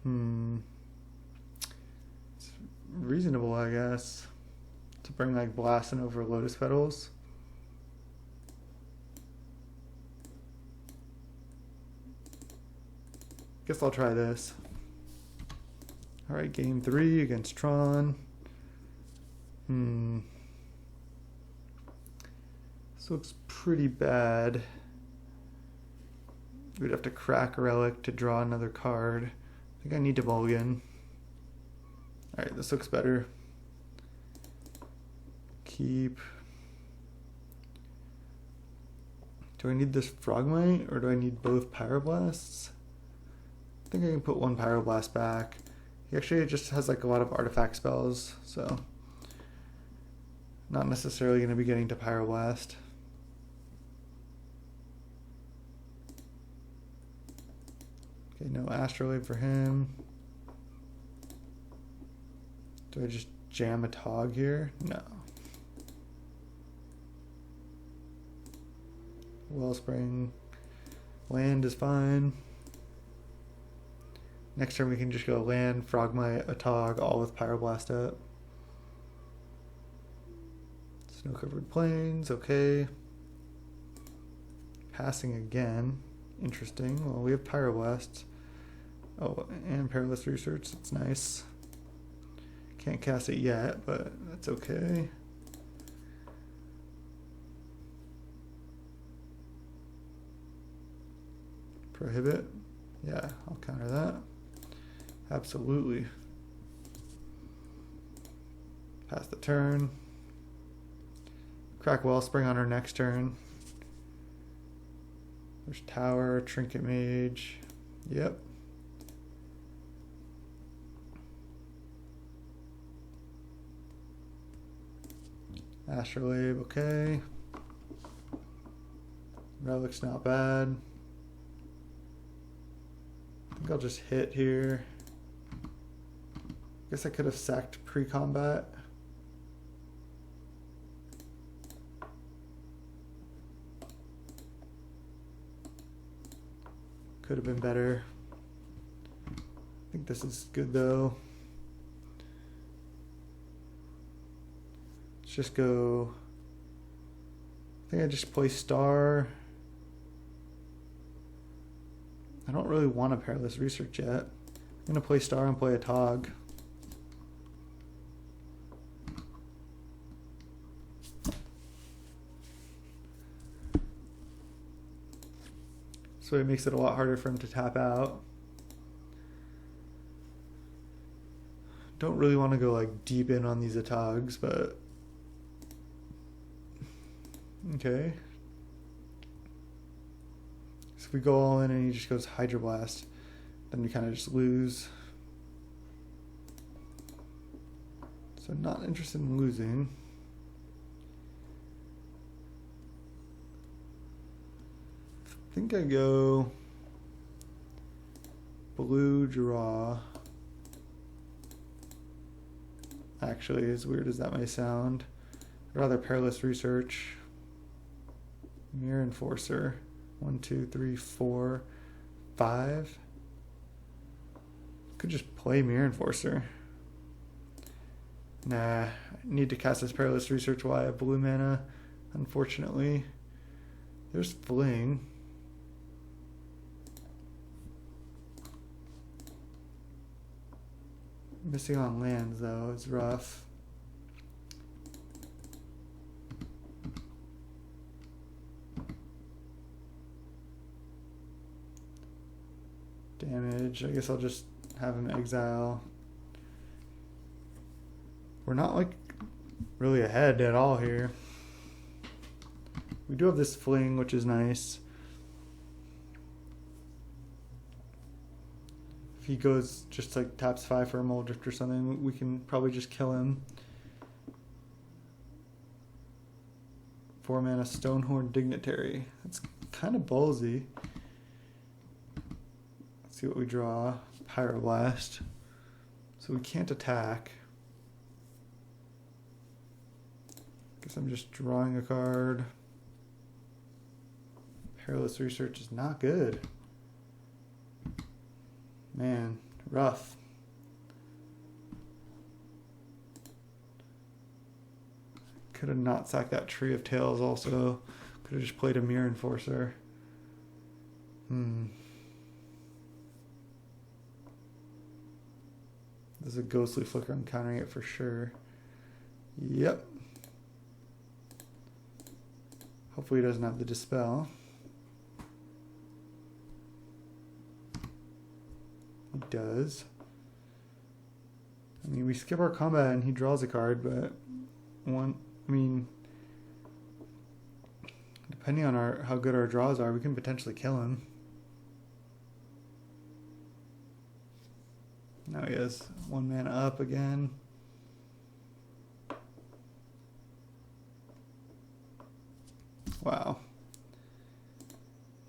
It's reasonable, I guess, to bring like Blasting over Lotus Petals. Guess I'll try this. Alright, game 3 against Tron. This looks pretty bad. We'd have to crack a Relic to draw another card. I think I need to mulligan. Alright, this looks better. Keep. Do I need this Frogmite or do I need both Pyroblasts? I think I can put one Pyroblast back. He actually just has like a lot of artifact spells, so not necessarily going to be getting to Pyroblast. Okay, no Astrolabe for him. Do I just jam a Atog here? No. Wellspring. Land is fine. Next turn we can just go land, Frogmite, Atog, all with Pyroblast up. Snow-covered plains, okay. Passing again. Interesting. Well, we have Pyroblast. Oh, and Perilous Research. That's nice. Can't cast it yet, but that's okay. Prohibit. Yeah, I'll counter that. Absolutely. Pass the turn. Crack Wellspring on our next turn. There's Tower, Trinket Mage. Yep. Astrolabe, okay. Relic's not bad. I think I'll just hit here. Guess I could have sacked pre-combat. Could have been better. I think this is good though. Let's just go. I think I just play Star. I don't really want a Perilous Research yet. I'm gonna play Star and play Atog. So it makes it a lot harder for him to tap out. Don't really want to go like deep in on these Atogs, but okay. So if we go all in and he just goes Hydroblast, then we kind of just lose. So not interested in losing. I think I go blue draw. Actually, as weird as that may sound, I'd rather Perilous Research. Myr Enforcer. 1, 2, 3, 4, 5. Could just play Myr Enforcer. Nah, I need to cast this Perilous Research while I have blue mana, unfortunately. There's Fling. Missing on lands though is rough. Damage. I guess I'll just have him exile. We're not like really ahead at all here. We do have this Fling, which is nice. If he goes just like taps 5 for a Muldrift or something, we can probably just kill him. 4 mana Stonehorn Dignitary. That's kind of ballsy. Let's see what we draw. Pyroblast. So we can't attack. Guess I'm just drawing a card. Perilous Research is not good. Man, rough. Could have not sacked that Tree of Tails also. Could have just played a Myr Enforcer. This is a Ghostly Flicker. I'm countering it for sure. Yep. Hopefully he doesn't have the Dispel. He does. I mean, we skip our combat and he draws a card, but depending on how good our draws are, we can potentially kill him. Now he has 1 mana up again. Wow.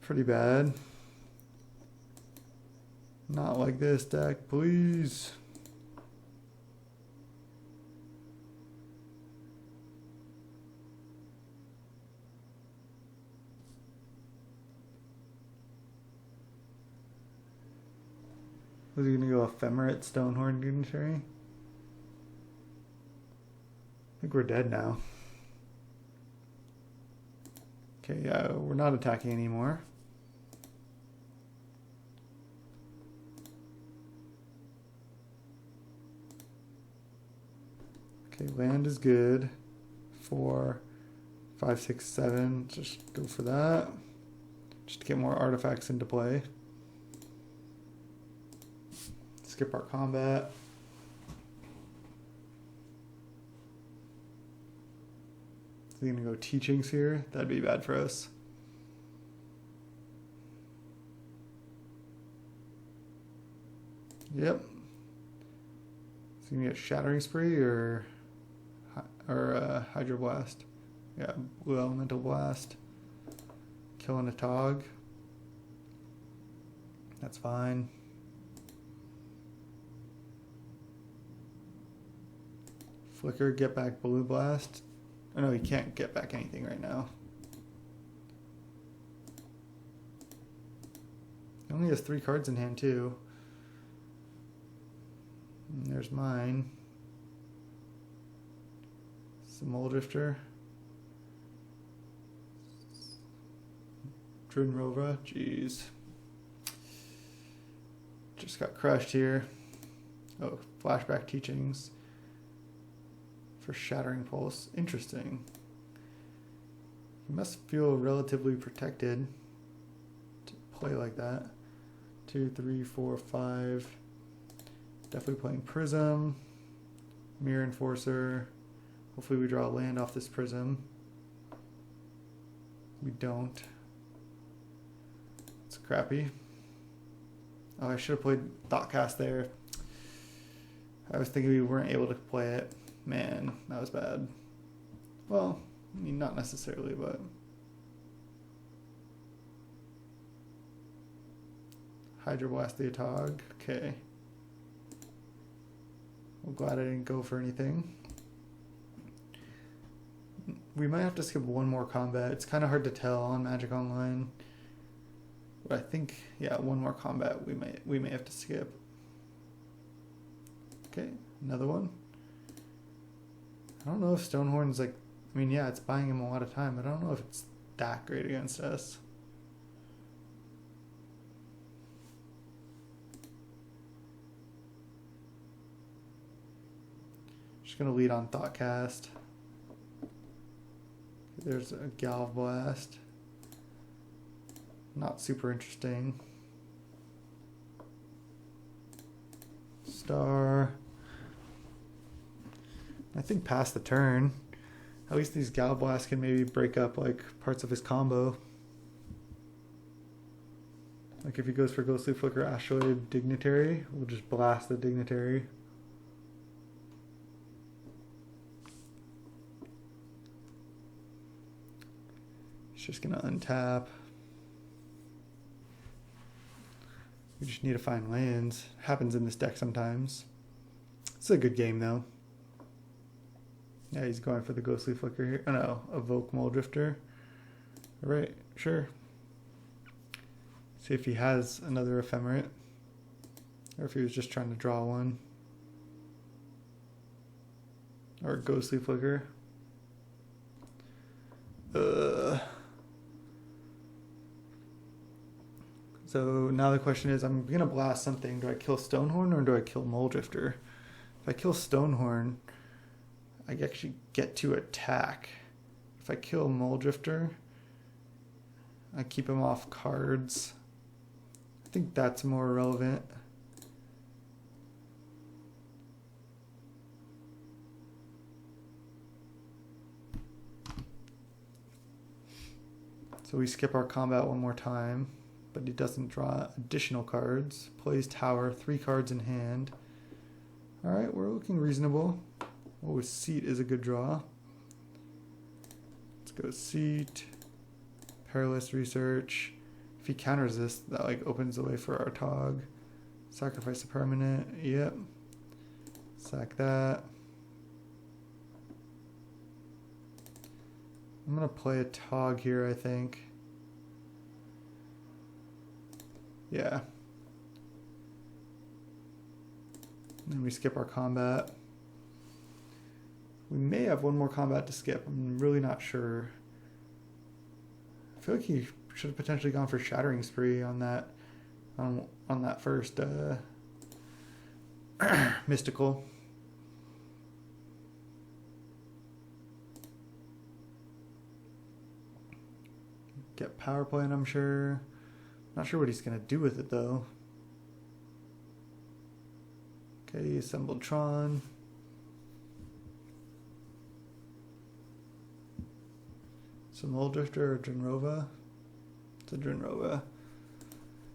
Pretty bad. Not like this deck, please. Was he going to go Ephemerate Stonehorn Dignitary? I think we're dead now. Okay, yeah, we're not attacking anymore. Okay, land is good. 4, 5, 6, 7. Just go for that. Just to get more artifacts into play. Skip our combat. Is he gonna go Teachings here? That'd be bad for us. Yep. Is he gonna get Shattering Spree or Hydroblast? Yeah, Blue Elemental Blast. Killing a Atog. That's fine. Flicker, get back Blue Blast. Oh no, he can't get back anything right now. He only has 3 cards in hand too. And there's mine. Some Moldrifter. Drinrova, jeez. Just got crushed here. Oh, Flashback Teachings. For Shattering Pulse. Interesting. You must feel relatively protected to play like that. 2, 3, 4, 5. Definitely playing Prism. Myr Enforcer. Hopefully we draw a land off this Prism. We don't. It's crappy. Oh, I should have played Thoughtcast there. I was thinking we weren't able to play it. Man, that was bad. Well, I mean, not necessarily, but... Hydroblast the Atog. Okay. I'm glad I didn't go for anything. We might have to skip one more combat. It's kind of hard to tell on Magic Online. But I think, yeah, one more combat we may have to skip. Okay, another one. I don't know if Stonehorn's like, I mean, yeah, it's buying him a lot of time, but I don't know if it's that great against us. Just gonna lead on Thoughtcast. There's a Galvanic Blast. Not super interesting. Star. I think past the turn. At least these Galvanic can maybe break up like parts of his combo. Like if he goes for Ghostly Flicker, Asteroid, Dignitary, we'll just blast the Dignitary. It's just gonna untap. We just need to find lands. Happens in this deck sometimes. It's a good game though. Yeah, he's going for the Ghostly Flicker here. Oh no, Evoke Muldrifter. Alright, sure. See if he has another Ephemerate. Or if he was just trying to draw one. Or Ghostly Flicker. So now the question is, I'm going to blast something. Do I kill Stonehorn or do I kill Muldrifter? If I kill Stonehorn, I actually get to attack. If I kill Muldrifter, I keep him off cards. I think that's more relevant. So we skip our combat one more time, but he doesn't draw additional cards. Plays Tower, 3 cards in hand. Alright, we're looking reasonable. Oh, Seat is a good draw. Let's go Seat. Perilous Research. If he counters this, that like opens the way for our Atog. Sacrifice a permanent. Yep. Sack that. I'm going to play a Atog here, I think. Yeah. Then we skip our combat. We may have one more combat to skip. I'm really not sure. I feel like he should have potentially gone for Shattering Spree on that first mystical. Get power plant, I'm sure. Not sure what he's gonna do with it though. Okay, assembled Tron. Some Muldrifter or Drenrova. It's a Drenrova.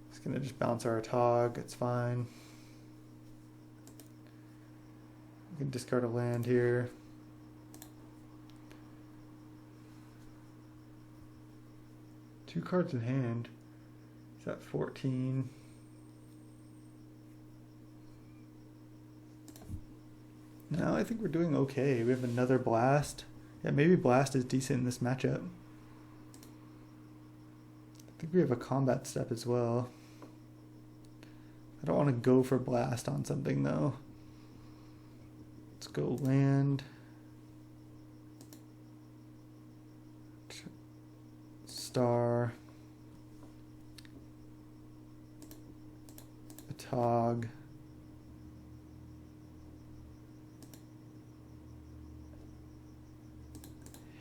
It's gonna just bounce our Atog, it's fine. We can discard a land here. Two cards in hand. He's at 14. No, I think we're doing okay. We have another Blast. Yeah, maybe Blast is decent in this matchup. I think we have a combat step as well. I don't want to go for Blast on something though. Let's go land. Star. Atog.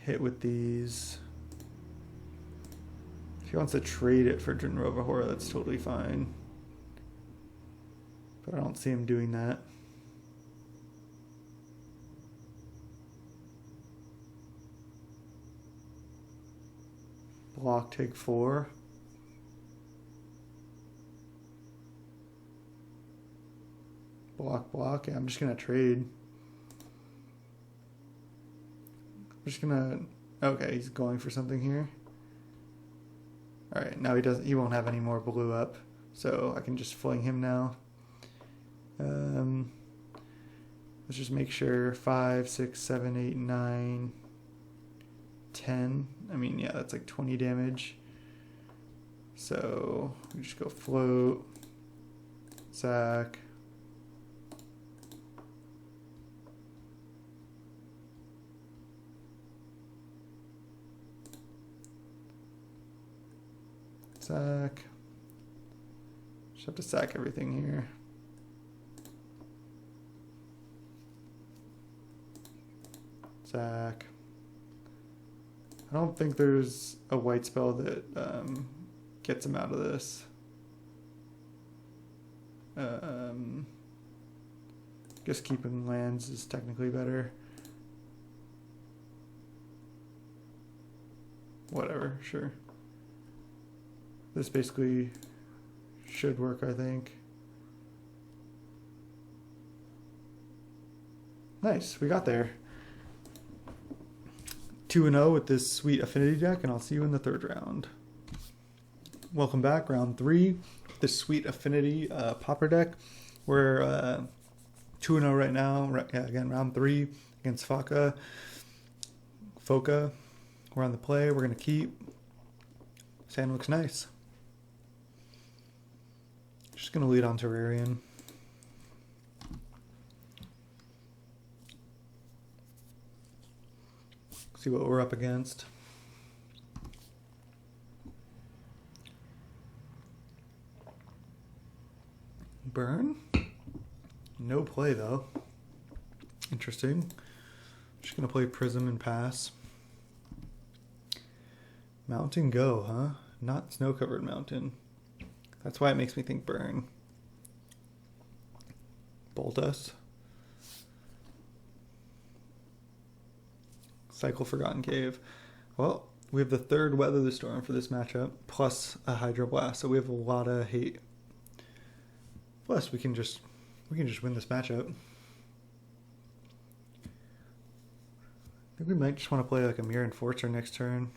Hit with these. If he wants to trade it for Drenrova Horror, that's totally fine. But I don't see him doing that. Block, take 4. Block, block. Yeah, I'm just gonna trade. I'm just gonna. Okay, he's going for something here. All right, now he doesn't. He won't have any more blue up, so I can just fling him now. Let's just make sure 5, 6, 7, 8, 9, 10. I mean, yeah, that's like 20 damage. So we just go float, sack. Sack. Just have to sack everything here. Sack. I don't think there's a white spell that gets him out of this. Guess keeping lands is technically better. Whatever, sure. This basically should work, I think. Nice, we got there. 2-0 with this sweet Affinity deck, and I'll see you in the 3rd round. Welcome back, round 3. This sweet Affinity Pauper deck. We're 2-0 right now. Yeah, again, round 3 against Foka. We're on the play. We're going to keep. Sand looks nice. Just going to lead on Terrarion. See what we're up against. Burn? No play though. Interesting. Just gonna play Prism and pass. Mountain go, huh? Not snow-covered mountain. That's why it makes me think burn. Bolt us. Cycle Forgotten Cave. Well, we have the third Weather the Storm for this matchup, plus a Hydroblast, so we have a lot of hate. Plus, we can just win this matchup. I think we might just want to play like a Myr Enforcer next turn.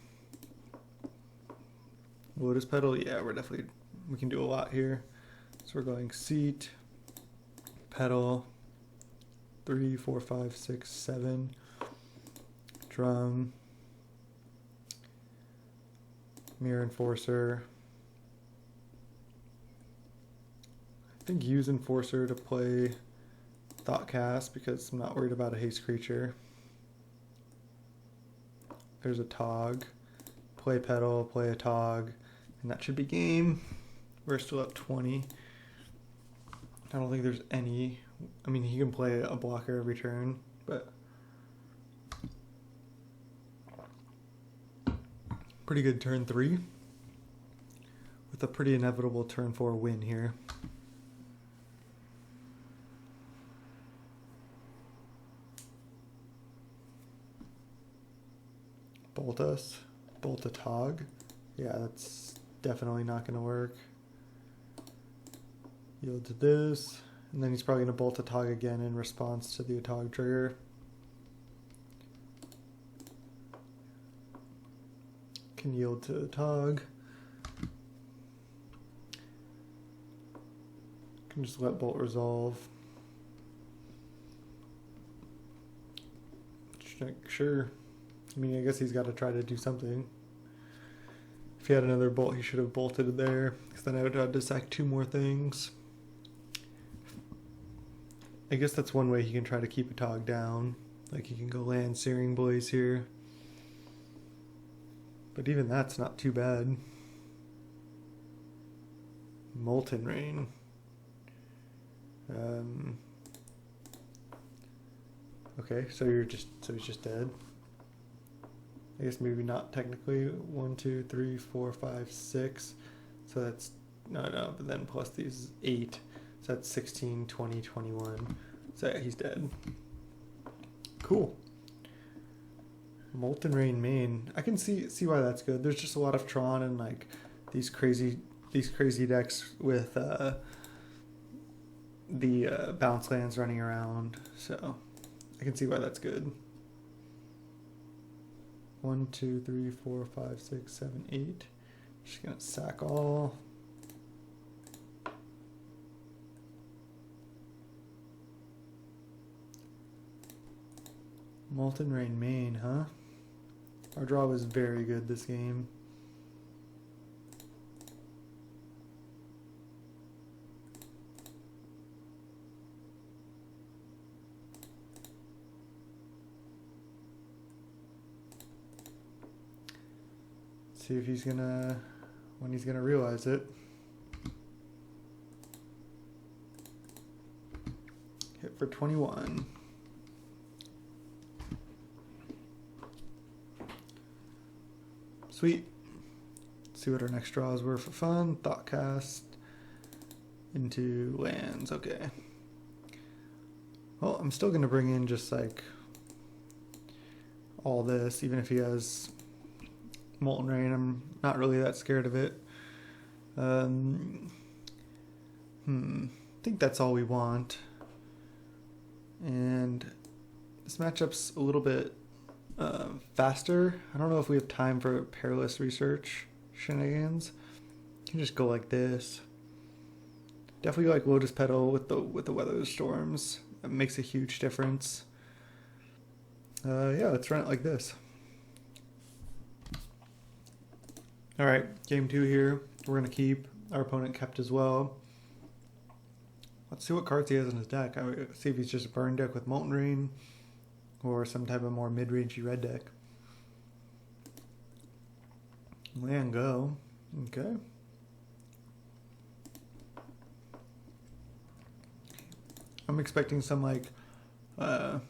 Lotus Petal, yeah, we can do a lot here. So we're going Seat, Petal, 3, 4, 5, 6, 7, Drum, Myr Enforcer. I think use Enforcer to play Thoughtcast because I'm not worried about a haste creature. There's a Atog. Play Petal, play Atog, and that should be game. We're still at 20. I don't think there's any. I mean, he can play a blocker every turn, but pretty good turn 3 with a pretty inevitable turn 4 win here. Bolt us, bolt a Atog. Yeah, that's definitely not going to work. Yield to this, and then he's probably going to bolt a Atog again in response to the Atog trigger. Can yield to Atog. Can just let bolt resolve. Sure. I mean, I guess he's got to try to do something. If he had another bolt, he should have bolted there, because then I would have to sack 2 more things. I guess that's one way he can try to keep Atog down. Like, he can go land Searing Blaze here. But even that's not too bad. Molten Rain. Okay, so he's just dead. I guess maybe not technically. 1, 2, 3, 4, 5, 6. So that's no, but then plus these 8. So that's 16, 20, 21. So yeah, he's dead. Cool. Molten Rain main. I can see why that's good. There's just a lot of Tron and like these crazy decks with the bounce lands running around. So I can see why that's good. 1, 2, 3, 4, 5, 6, 7, 8. Just gonna sack all. Molten Rain main, huh? Our draw was very good this game. See if he's when he's gonna realize it. Hit for 21. Sweet. Let's see what our next draws were for fun. Thoughtcast into lands. Okay. Well, I'm still gonna bring in just like all this, even if he has Molten Rain. I'm not really that scared of it. I think that's all we want. And this matchup's a little bit faster. I don't know if we have time for Perilous Research shenanigans. You can just go like this. Definitely like Lotus Petal with the Weather Storms. It makes a huge difference. Yeah, let's run it like this. All right, game 2 here. We're gonna keep. Our opponent kept as well. Let's see what cards he has in his deck. See if he's just a burn deck with Molten Rain or some type of more mid-rangey red deck. Land go. Okay. I'm expecting some like oh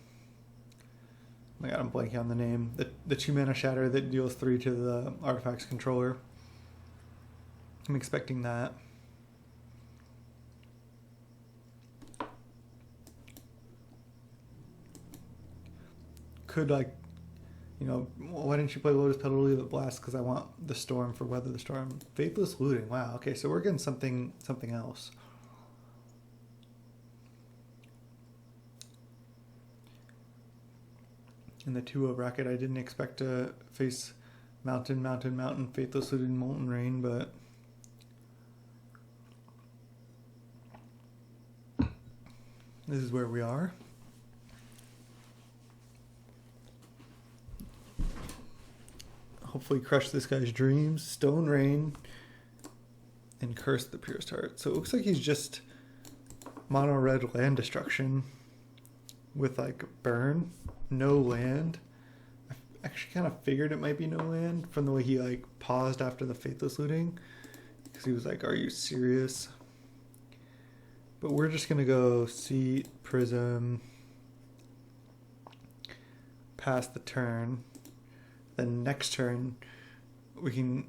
my god, I'm blanking on the name. The 2-mana shatter that deals 3 to the artifact's controller. I'm expecting that. Could, like, you know, why didn't you play Lotus Petal, leave it blast? Because I want the storm for Weather the Storm. Faithless Looting. Wow. Okay, so we're getting something else. In the 2-0 bracket, I didn't expect to face Mountain, Faithless Looting, Molten Rain, but this is where we are. Hopefully crush this guy's dreams. Stone Rain and Curse the Purest Heart. So it looks like he's just mono red land destruction with like burn, no land. I actually kind of figured it might be no land from the way he like paused after the Faithless Looting, because he was like, are you serious? But we're just gonna go Seat, Prism, pass the turn. Then next turn, we can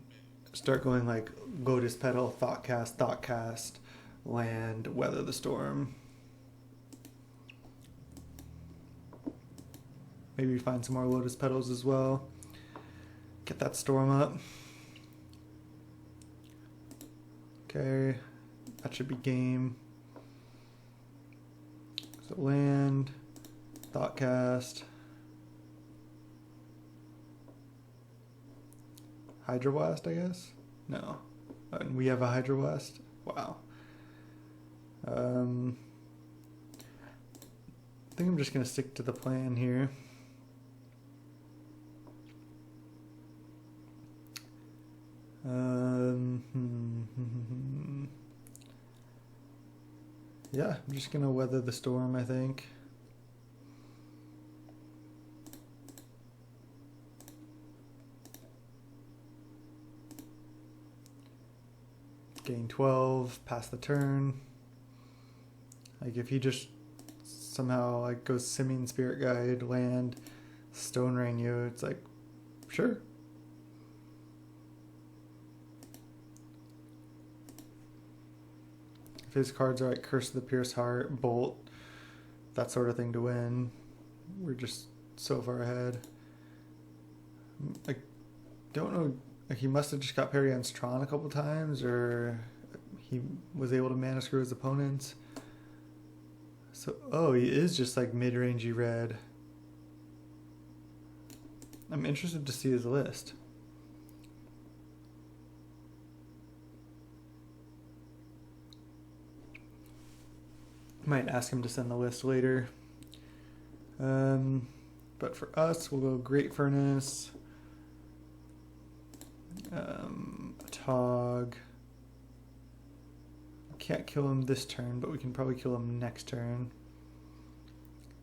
start going like Lotus Petal, Thoughtcast, land, Weather the Storm. Maybe find some more Lotus Petals as well. Get that storm up. Okay, that should be game. So land, Thoughtcast. Hydroblast, I guess? No. And we have a Hydroblast? Wow. I think I'm just going to stick to the plan here. Yeah, I'm just going to Weather the Storm, I think. Gain 12, pass the turn. Like if he just somehow like goes Simian Spirit Guide, land, Stone Rain you, it's like, sure. If his cards are like Curse of the Pierce Heart, Bolt, that sort of thing to win, we're just so far ahead. I don't know. He must have just got parried against Tron a couple times, or he was able to mana screw his opponents. So, oh, he is just like mid-rangey red. I'm interested to see his list. Might ask him to send the list later. But for us, we'll go Great Furnace. Atog. Can't kill him this turn, but we can probably kill him next turn.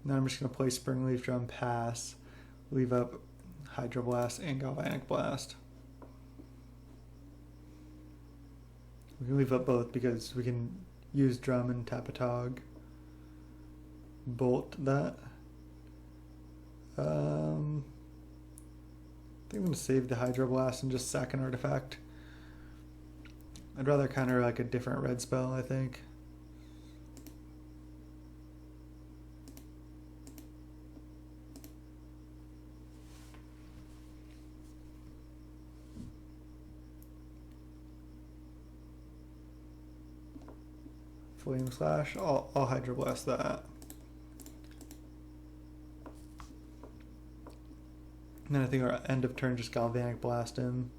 And then I'm just going to play Springleaf Drum, pass, leave up Hydroblast and Galvanic Blast. We can leave up both because we can use Drum and tap Atog. Bolt that. I think I'm going to save the Hydroblast and just sack an artifact. I'd rather counter like a different red spell, I think. Flame Slash, I'll Hydroblast that. And then I think our end of turn just Galvanic Blast him.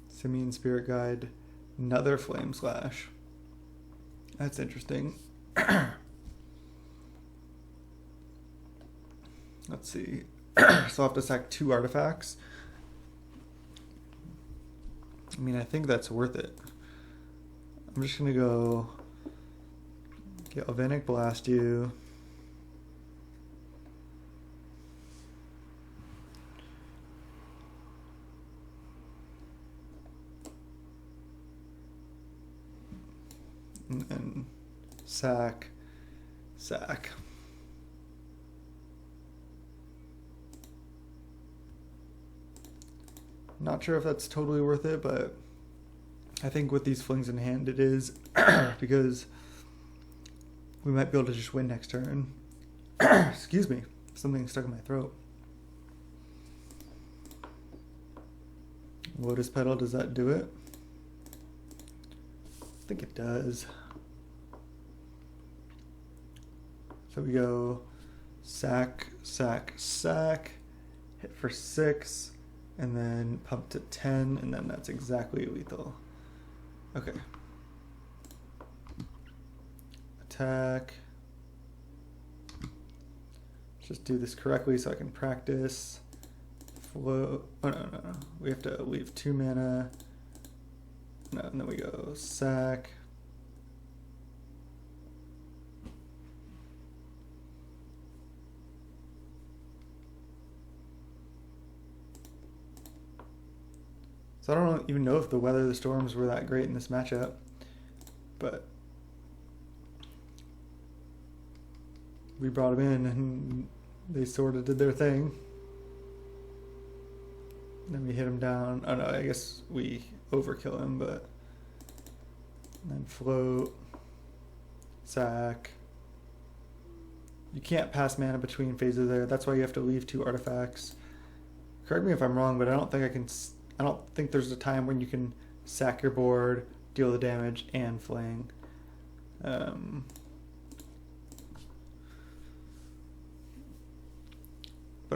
Simian Spirit Guide, another Flame Slash. That's interesting. Let's see. So I'll have to sack 2 artifacts. I mean, I think that's worth it. I'm just gonna go Galvanic Blast you. And sack. Not sure if that's totally worth it, but I think with these flings in hand it is, because we might be able to just win next turn. Excuse me, something stuck in my throat. Lotus Petal, does that do it? I think it does. So we go sack, hit for 6, and then pump to 10, and then that's exactly lethal. Okay. Attack. Just do this correctly so I can practice. Flow. Oh, no. We have to leave 2 mana. No, and then we go sack. So I don't even know if the Weather the Storms were that great in this matchup, but we brought them in and they sort of did their thing. Then we hit him down. Oh no, I guess we overkill him, but then float, sack. You can't pass mana between phases there. That's why you have to leave 2 artifacts. Correct me if I'm wrong, but I don't think there's a time when you can sack your board, deal the damage, and fling. But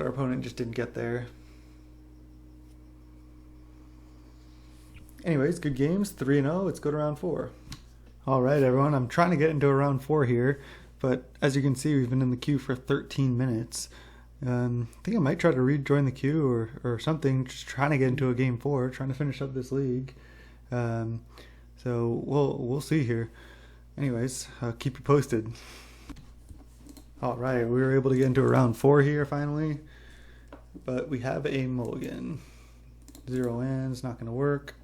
our opponent just didn't get there. Anyways, good games, 3-0. Let's go to round 4. All right, everyone. I'm trying to get into a round 4 here, but as you can see, we've been in the queue for 13 minutes. I think I might try to rejoin the queue or something, just trying to get into a game 4, trying to finish up this league. So we'll see here. Anyways, I'll keep you posted. All right, we were able to get into a round 4 here finally, but we have a mulligan. 0 ends, not going to work.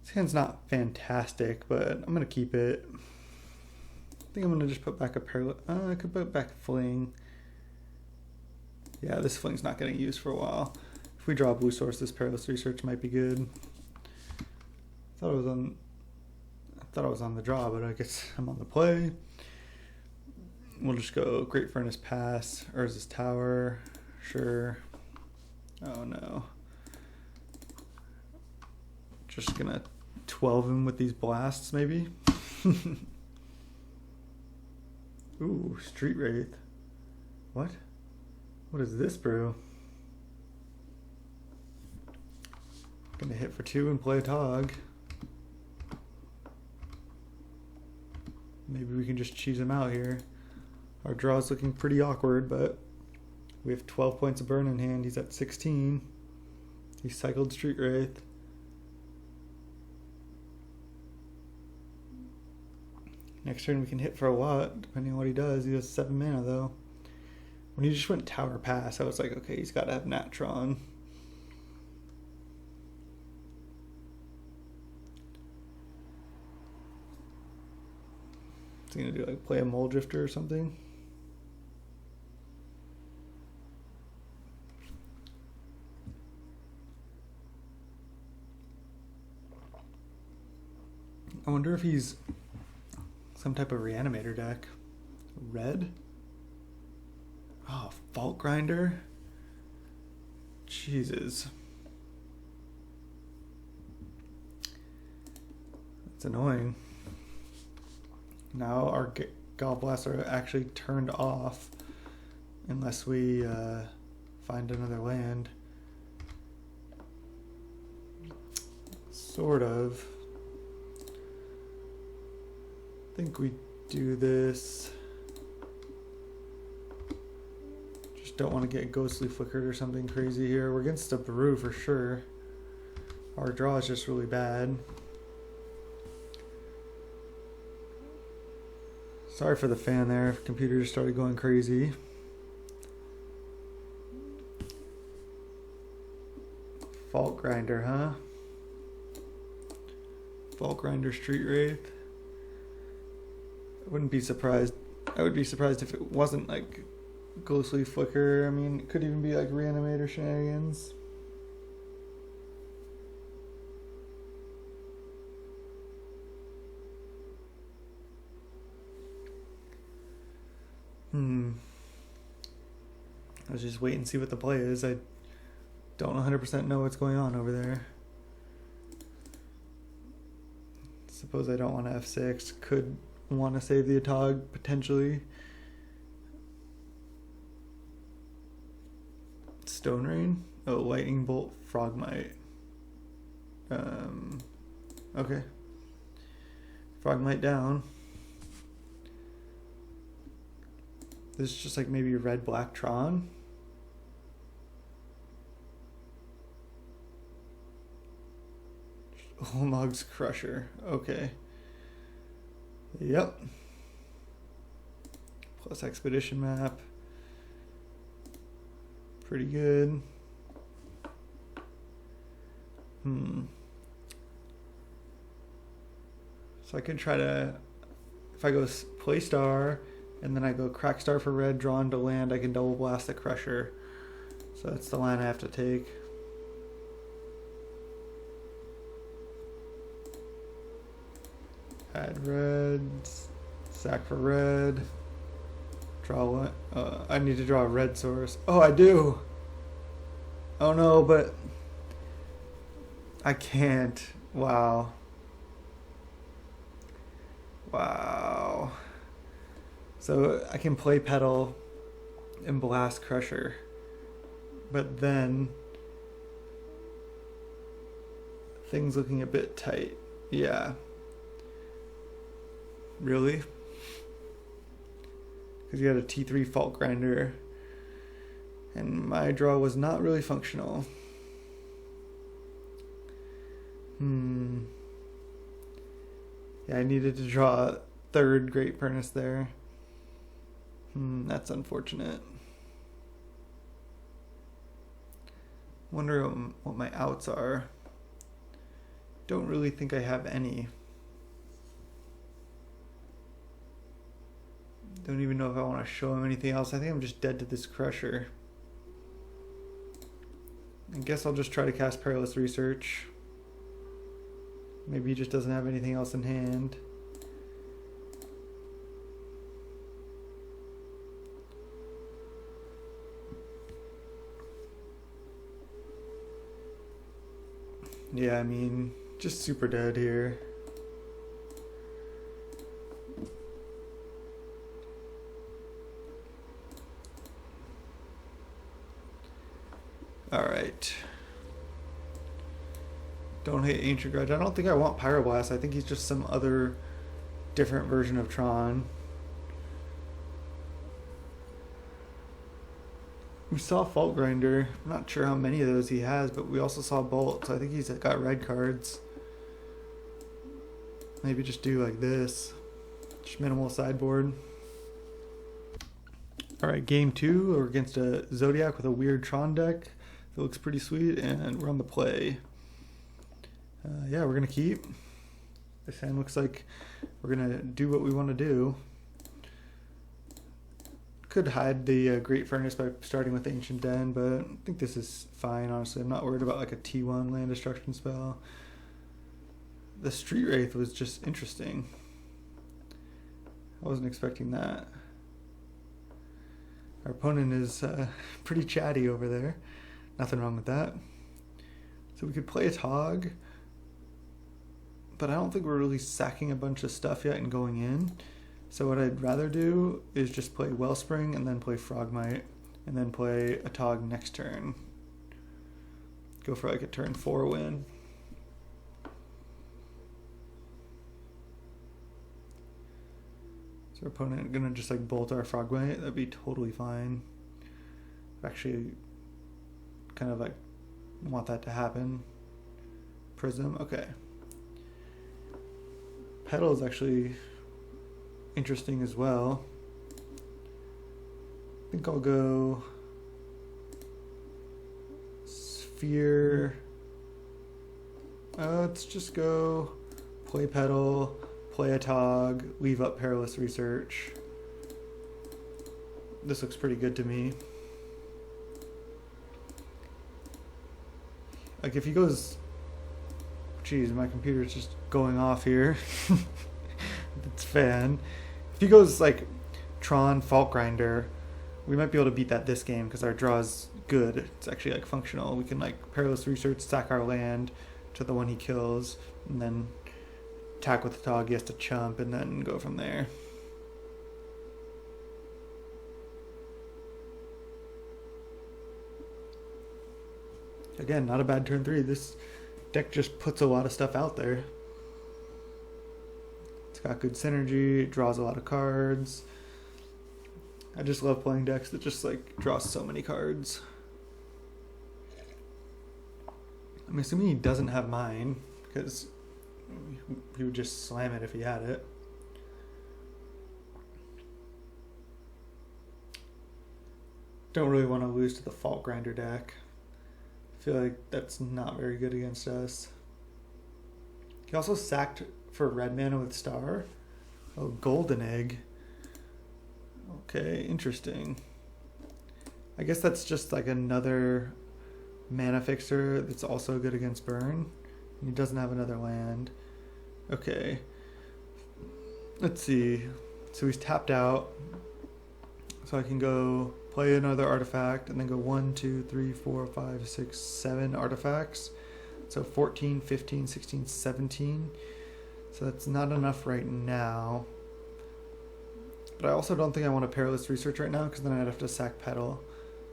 This hand's not fantastic, but I'm going to keep it. I think I'm going to just put back a Perilous. I could put back a Fling. Yeah, this Fling's not getting used for a while. If we draw blue source, this Perilous Research might be good. I thought I was on the draw, but I guess I'm on the play. We'll just go Great Furnace Pass. Urza's Tower. Sure. Oh no. Just gonna 12 him with these blasts, maybe? Ooh, Street Wraith. What? What is this brew? Gonna hit for 2 and play Atog. Maybe we can just cheese him out here. Our draw is looking pretty awkward, but we have 12 points of burn in hand. He's at 16. He cycled Street Wraith. Next turn we can hit for a lot, depending on what he does. He has 7 mana though. When he just went Tower Pass, I was like, okay, he's got to have Natron. Is he gonna do like play a Mole Drifter or something? I wonder if he's some type of Reanimator deck. Red? Oh, Fault Grinder? Jesus. That's annoying. Now our Galvblasts are actually turned off unless we find another land. Sort of. I think we do this. Just don't want to get ghostly flickered or something crazy here. We're against a brew for sure. Our draw is just really bad. Sorry for the fan there. Computer just started going crazy. Fault Grinder, huh? Fault Grinder, Street Wraith. I wouldn't be surprised. I would be surprised if it wasn't like Ghostly Flicker. I mean, it could even be like Reanimator shenanigans. Let's just wait and see what the play is. I don't 100% know what's going on over there. Suppose I don't want to F6. Could want to save the Atog, potentially. Stone Rain? Oh, Lightning Bolt, Frogmite. Okay. Frogmite down. This is just like maybe red-black Tron. Olmog's Crusher. Okay. Yep. Plus Expedition Map. Pretty good. So I could try to, if I go play Star, and then I go Crack Star for red, draw into land, I can double blast the Crusher. So that's the line I have to take. Add red, sack for red, draw one. I need to draw a red source. Oh, I do. Oh no, but I can't. Wow. Wow. So I can play Petal and blast Crusher, but then things looking a bit tight. Yeah. Really? Because you had a T3 Fault Grinder, and my draw was not really functional. Yeah, I needed to draw a third Great Furnace there. That's unfortunate. Wonder what my outs are. Don't really think I have any. Don't even know if I want to show him anything else. I think I'm just dead to this Crusher. I guess I'll just try to cast Perilous Research. Maybe he just doesn't have anything else in hand. Yeah, I mean, just super dead here. Alright. Don't hate Ancient Grudge. I don't think I want Pyroblast. I think he's just some other different version of Tron. We saw Fault Grinder. I'm not sure how many of those he has, but we also saw Bolt, so I think he's got red cards. Maybe just do like this. Just minimal sideboard. Alright, game 2. We're against a Zodiac with a weird Tron deck. It looks pretty sweet, and we're on the play. Yeah, we're going to keep. This hand looks like we're going to do what we want to do. Could hide the Great Furnace by starting with Ancient Den, but I think this is fine, honestly. I'm not worried about like a T1 land destruction spell. The Street Wraith was just interesting. I wasn't expecting that. Our opponent is pretty chatty over there. Nothing wrong with that. So we could play Atog, but I don't think we're really sacking a bunch of stuff yet and going in. So what I'd rather do is just play Wellspring and then play Frogmite and then play Atog next turn. Go for like a turn 4 win. our opponent gonna just like bolt our Frogmite? That'd be totally fine. Actually, kind of like want that to happen. Prism, okay. Petal is actually interesting as well. I think I'll go Sphere. Let's just go play Petal, play Atog, leave up Perilous Research. This looks pretty good to me. Like if he goes, geez, my computer's just going off here. It's fan. If he goes like Tron, Fault Grinder, we might be able to beat that this game because our draw is good. It's actually like functional. We can like Perilous Research, sack our land to the one he kills, and then attack with the Atog. He has to chump and then go from there. Again, not a bad turn 3. This deck just puts a lot of stuff out there. It's got good synergy, it draws a lot of cards. I just love playing decks that just like draw so many cards. I'm assuming he doesn't have mine because he would just slam it if he had it. Don't really want to lose to the Fault Grinder deck. I feel like that's not very good against us. He also sacked for red mana with Star. Oh, Golden Egg. Okay, interesting. I guess that's just like another mana fixer that's also good against burn. He doesn't have another land. Okay. Let's see. So he's tapped out. So I can go play another artifact and then go 1, 2, 3, 4, 5, 6, 7 artifacts. So 14, 15, 16, 17. So that's not enough right now. But I also don't think I want a Perilous Research right now because then I'd have to sack Petal.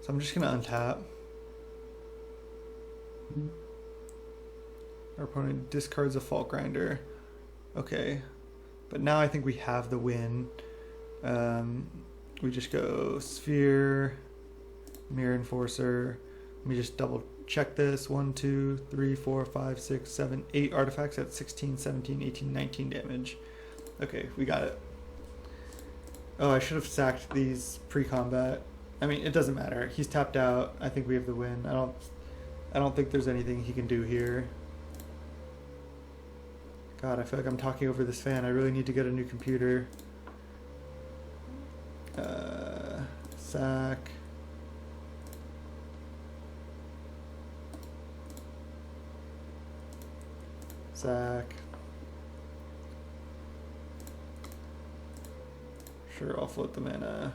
So I'm just going to untap. Our opponent discards a Fault Grinder. Okay. But now I think we have the win. We just go Sphere, Myr Enforcer. Let me just double check this. 1, 2, 3, 4, 5, 6, 7, 8 artifacts at 16, 17, 18, 19 damage. Okay, we got it. Oh, I should have sacked these pre-combat. I mean, it doesn't matter. He's tapped out. I think we have the win. I don't think there's anything he can do here. God, I feel like I'm talking over this fan. I really need to get a new computer. Sack. Sack. Sure, I'll float the mana.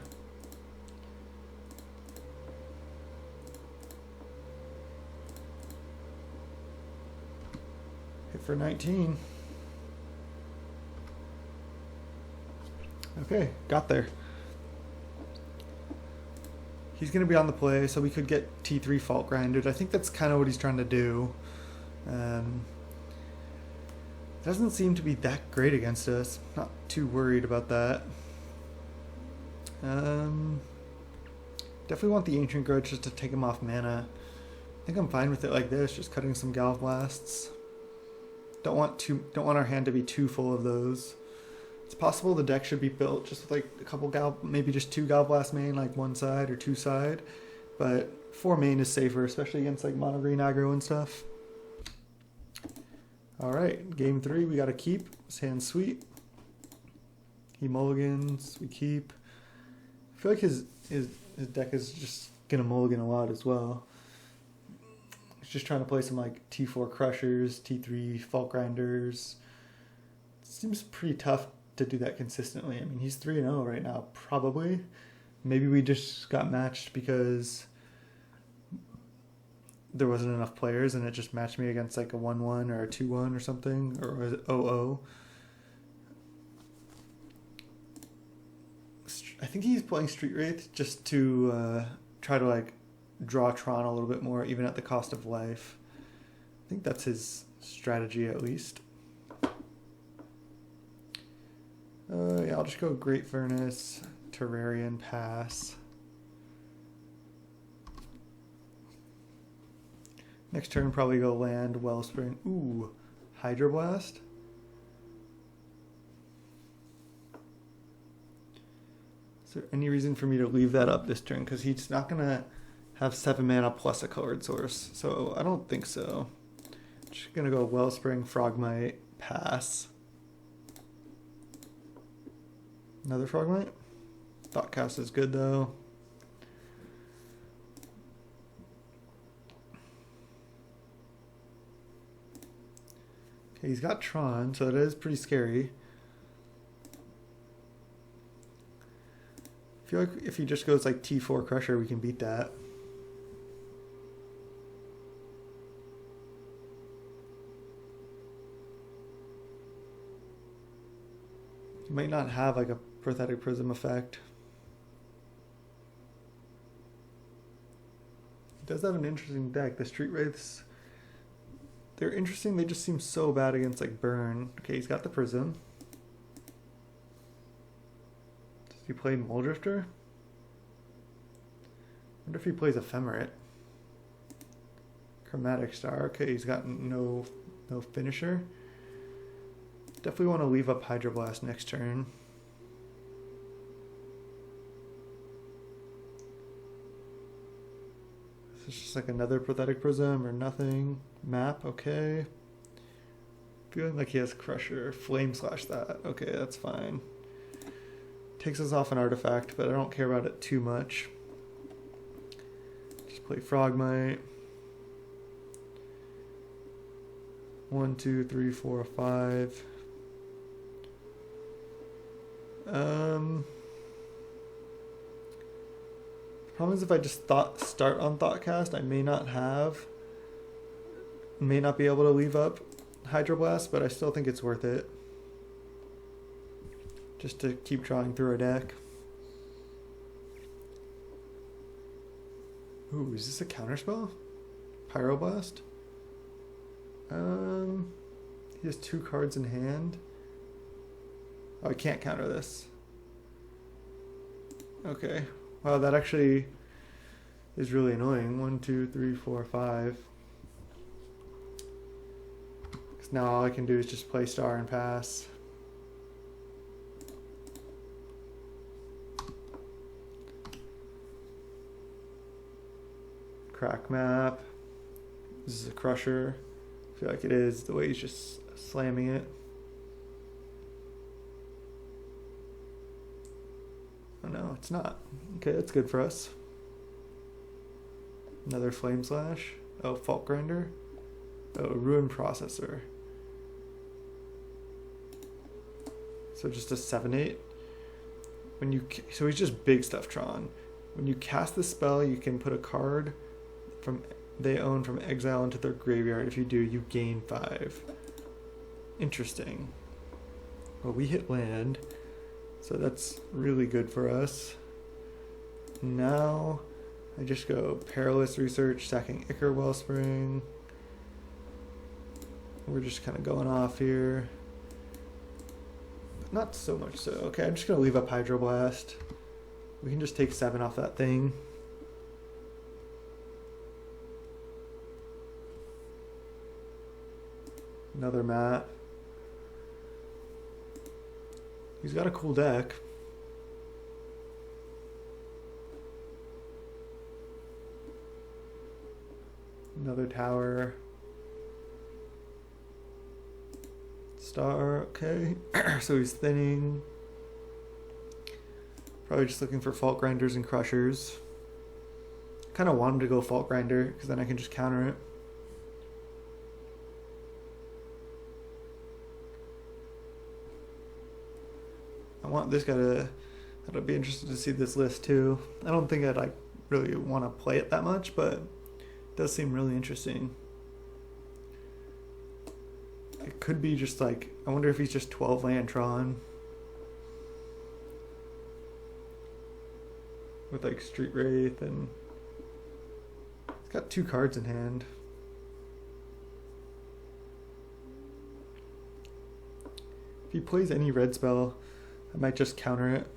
Hit for 19. Okay, got there. He's going to be on the play, so we could get T3 Fault Grinded. I think that's kind of what he's trying to do. Doesn't seem to be that great against us. Not too worried about that. Definitely want the Ancient Grudge just to take him off mana. I think I'm fine with it like this, just cutting some Galvablasts. Don't want our hand to be too full of those. It's possible the deck should be built just with like a couple maybe just 2 Galvablast main, like one side or 2 side. But 4 main is safer, especially against like mono green aggro and stuff. Alright, game 3, we gotta keep. This hand's sweet. He mulligans, we keep. I feel like his deck is just gonna mulligan a lot as well. He's just trying to play some like T4 Crushers, T3 Fault Grinders. Seems pretty tough to do that consistently. I mean, he's 3-0 right now, probably. Maybe we just got matched because there wasn't enough players and it just matched me against like a 1-1 or a 2-1 or something, or was it 0-0? I think he's playing Street Wraith just to try to like draw Tron a little bit more, even at the cost of life. I think that's his strategy at least. Yeah, I'll just go Great Furnace, Terrarion, pass. Next turn, probably go land, Wellspring. Ooh, Hydroblast. Is there any reason for me to leave that up this turn? Because he's not going to have 7 mana plus a colored source. So I don't think so. Just going to go Wellspring, Frogmite, pass. Another Frogmite. Thoughtcast is good though. Okay, he's got Tron, so that is pretty scary. I feel like if he just goes like T4 Crusher, we can beat that. He might not have like a Prophetic Prism effect. He does have an interesting deck. The Street Wraiths, they're interesting. They just seem so bad against like Burn. Okay, he's got the Prism. Does he play Muldrifter? I wonder if he plays Ephemerate. Chromatic Star. Okay, he's got no finisher. Definitely want to leave up Hydroblast next turn. This is just like another Prophetic Prism or nothing. Map, okay. Feeling like he has Crusher. Flame Slash that. Okay, that's fine. Takes us off an artifact, but I don't care about it too much. Just play Frogmite. 1, 2, 3, 4, 5. The problem is if I just start on Thoughtcast, I may not be able to leave up Hydroblast, but I still think it's worth it. Just to keep drawing through our deck. Ooh, is this a counterspell? Pyroblast? He has 2 cards in hand. Oh, I can't counter this. Okay. Wow, that actually is really annoying. 1, 2, 3, 4, 5. Because now all I can do is just play Star and pass. Crack map. This is a Crusher. I feel like it is, the way he's just slamming it. Oh no, it's not. Okay, that's good for us. Another Flame Slash. Oh, Fault Grinder. Oh, Ruin Processor. So just a 7/8. So he's just big stuff Tron. When you cast the spell, you can put a card they own from exile into their graveyard. If you do, you gain 5. Interesting. Well, we hit land, so that's really good for us. Now I just go Perilous Research, sacking Ichor Wellspring. We're just kind of going off here. Not so much so. Okay, I'm just going to leave up Hydroblast. We can just take 7 off that thing. Another mat. He's got a cool deck. Another tower. Star, okay. So he's thinning. Probably just looking for Fault Grinders and Crushers. Kind of want him to go Fault Grinder, because then I can just counter it. I want this guy to... I'd be interested to see this list too. I don't think I'd like really want to play it that much, but it does seem really interesting. It could be just like, I wonder if he's just 12 land Tron. With like Street Wraith, and he's got 2 cards in hand. If he plays any red spell, I might just counter it.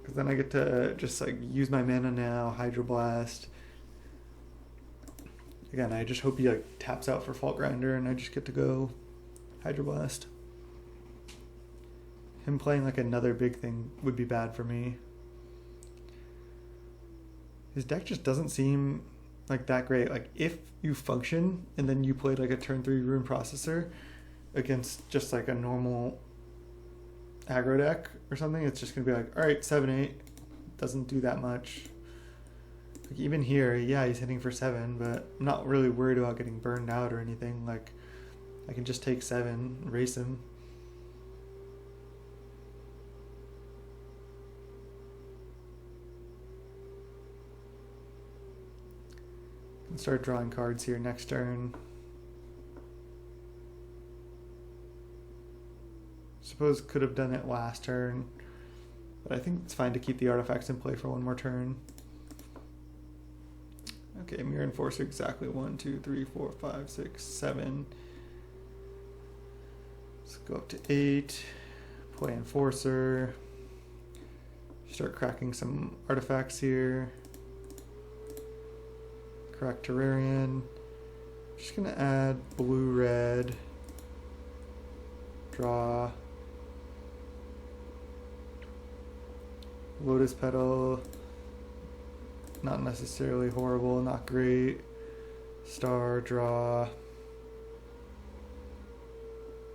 Because then I get to just like use my mana now, Hydroblast. Again, I just hope he like taps out for Fault Grinder and I just get to go Hydroblast. Him playing like another big thing would be bad for me. His deck just doesn't seem like that great. Like if you function and then you played like a turn 3 Rune Processor against just like a normal aggro deck or something, it's just gonna be like, all right, 7-8 doesn't do that much. Like even here, yeah, he's hitting for 7, but I'm not really worried about getting burned out or anything. Like I can just take 7 and race him. Can start drawing cards here next turn. Suppose could have done it last turn, but I think it's fine to keep the artifacts in play for one more turn. Okay, Myr Enforcer exactly 1, 2, 3, 4, 5, 6, 7. Let's go up to 8. Play Enforcer. Start cracking some artifacts here. Crack Terrarion. Just gonna add blue, red. Draw. Lotus Petal. Not necessarily horrible, not great. Star, draw.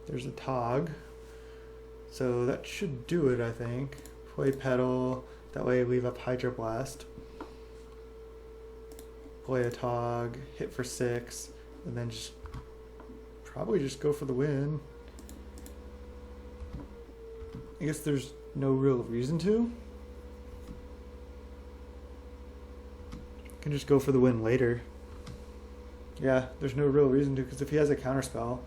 There's a Atog. So that should do it, I think. Play Petal. That way I leave up Hydroblast. Play a Atog, hit for 6, and then just probably just go for the win. I guess there's no real reason to. Can just go for the win later. Yeah, there's no real reason to, because if he has a counterspell,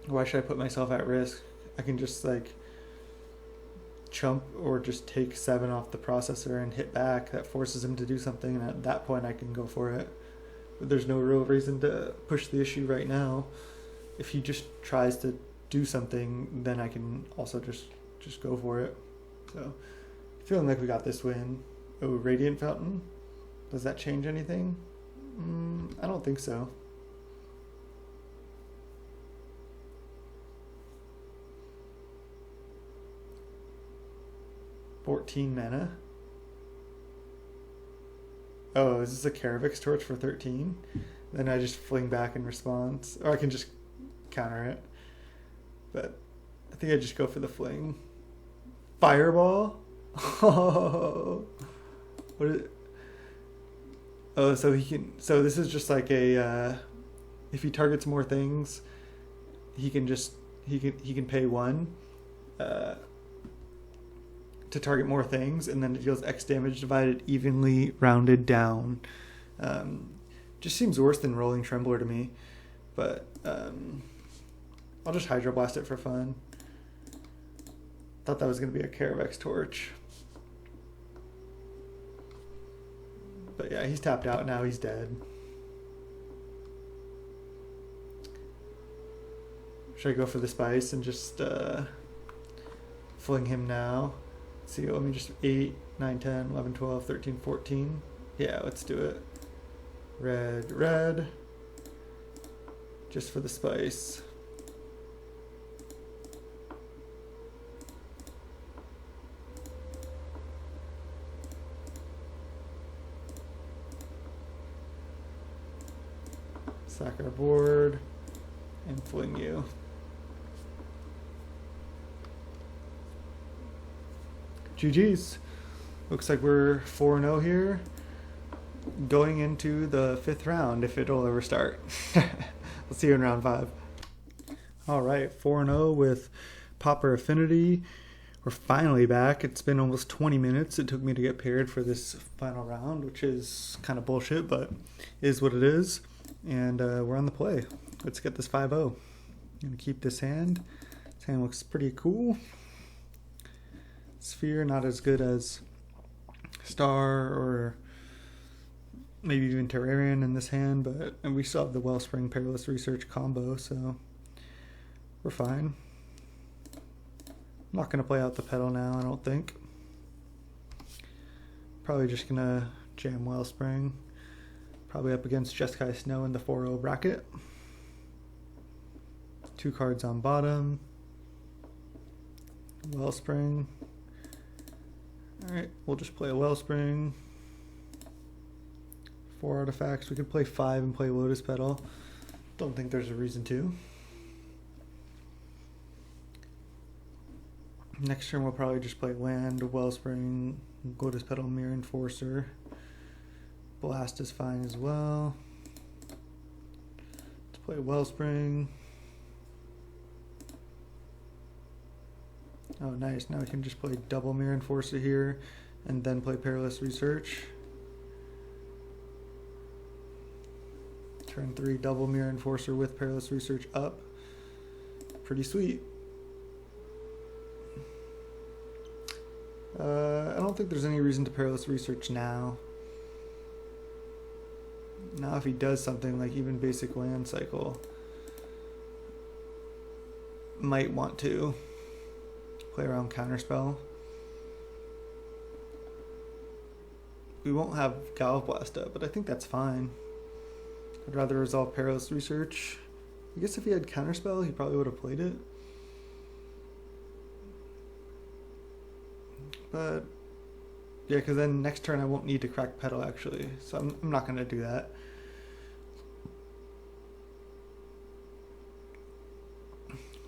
why should I put myself at risk? I can just like chump or just take 7 off the processor and hit back. That forces him to do something, and at that point I can go for it. But there's no real reason to push the issue right now. If he just tries to do something, then I can also just go for it. So feeling like we got this win. Oh, Radiant Fountain. Does that change anything? I don't think so. $14 mana. Oh, is this a Karavix Torch for 13? Then I just fling back in response. Or I can just counter it. But I think I just go for the fling. Fireball? Oh. What is it? Oh, so he can. So this is just like a. If he targets more things, he can pay 1 to target more things, and then it deals X damage divided evenly, rounded down. Just seems worse than Rolling Trembler to me, but I'll just Hydroblast it for fun. Thought that was going to be a Karavix Torch. But yeah, he's tapped out now, he's dead. Should I go for the spice and just fling him now? Let's see, let me just 8, 9, 10, 11, 12, 13, 14. Yeah, let's do it. Red, red. Just for the spice. Sack our board and fling you. GG's. Looks like we're 4-0 here, going into the 5th round if it'll ever start. We'll see you in round 5. All right, 4-0 with Pauper Affinity. We're finally back. It's been almost 20 minutes it took me to get paired for this final round, which is kind of bullshit, but is what it is. And we're on the play. Let's get this 5-0. I'm going to keep this hand. This hand looks pretty cool. Sphere, not as good as Star or maybe even Terrarion in this hand, and we still have the Wellspring Perilous Research combo, so we're fine. I'm not going to play out the Petal now, I don't think. Probably just going to jam Wellspring. Probably up against Jeskai Snow in the 4-0 bracket. 2 cards on bottom. Wellspring. Alright, we'll just play a Wellspring. 4 artifacts. We could play 5 and play Lotus Petal. Don't think there's a reason to. Next turn we'll probably just play land, Wellspring, Lotus Petal, Myr Enforcer. Blast is fine as well. Let's play Wellspring. Oh nice, now we can just play double Myr Enforcer here and then play Perilous Research. Turn 3 double Myr Enforcer with Perilous Research up. Pretty sweet. I don't think there's any reason to Perilous Research now. Now if he does something like even basic land cycle, might want to play around Counterspell. We won't have Galvblast up, but I think that's fine. I'd rather resolve Perilous Research. I guess if he had Counterspell, he probably would have played it. But yeah, because then next turn I won't need to crack Petal actually, so I'm not going to do that.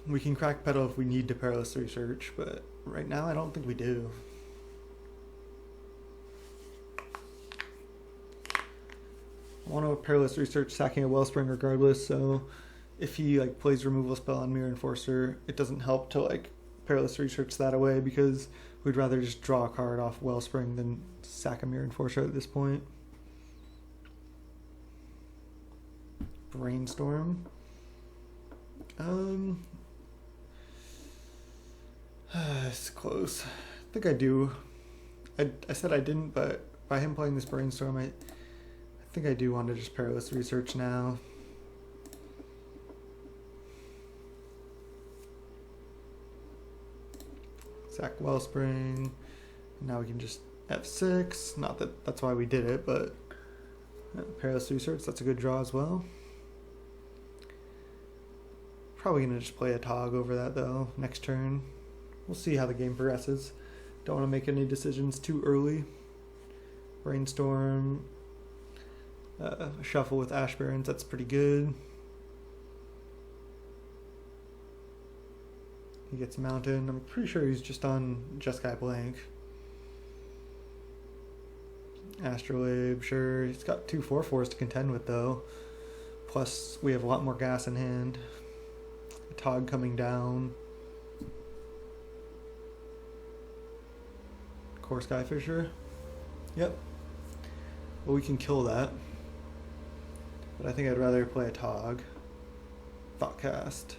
We can crack Petal if we need to Perilous Research, but right now I don't think we do. I want to Perilous Research sacking a Wellspring regardless, so if he like plays removal spell on Myr Enforcer, it doesn't help to like Perilous Research that away because we'd rather just draw a card off Wellspring than sack a Myr Enforcer at this point. Brainstorm. It's close. I think I do. I said I didn't, but by him playing this Brainstorm, I think I do want to just Perilous Research now. Sack Wellspring. Now we can just F6. Not that that's why we did it, but Perilous Research, that's a good draw as well. Probably going to just play Atog over that though next turn. We'll see how the game progresses. Don't want to make any decisions too early. Brainstorm. Shuffle with Ash Barrens, that's pretty good. He gets Mountain. I'm pretty sure he's just on Jeskai Blank. Astrolabe, sure. He's got 2 4/4s to contend with though. Plus we have a lot more gas in hand. Atog coming down. Core Skyfisher. Yep. Well, we can kill that. But I think I'd rather play Atog. Thoughtcast.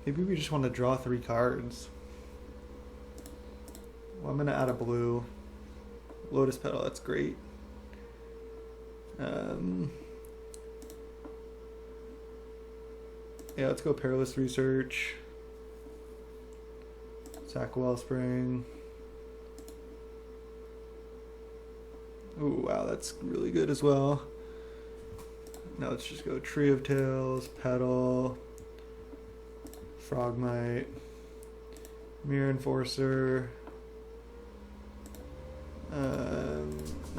Maybe we just want to draw 3 cards. Well, I'm going to add a blue. Lotus Petal, that's great. Yeah, let's go Perilous Research. Sack Wellspring. Ooh, wow, that's really good as well. Now let's just go Tree of Tails, Petal, Frogmite, Myr Enforcer.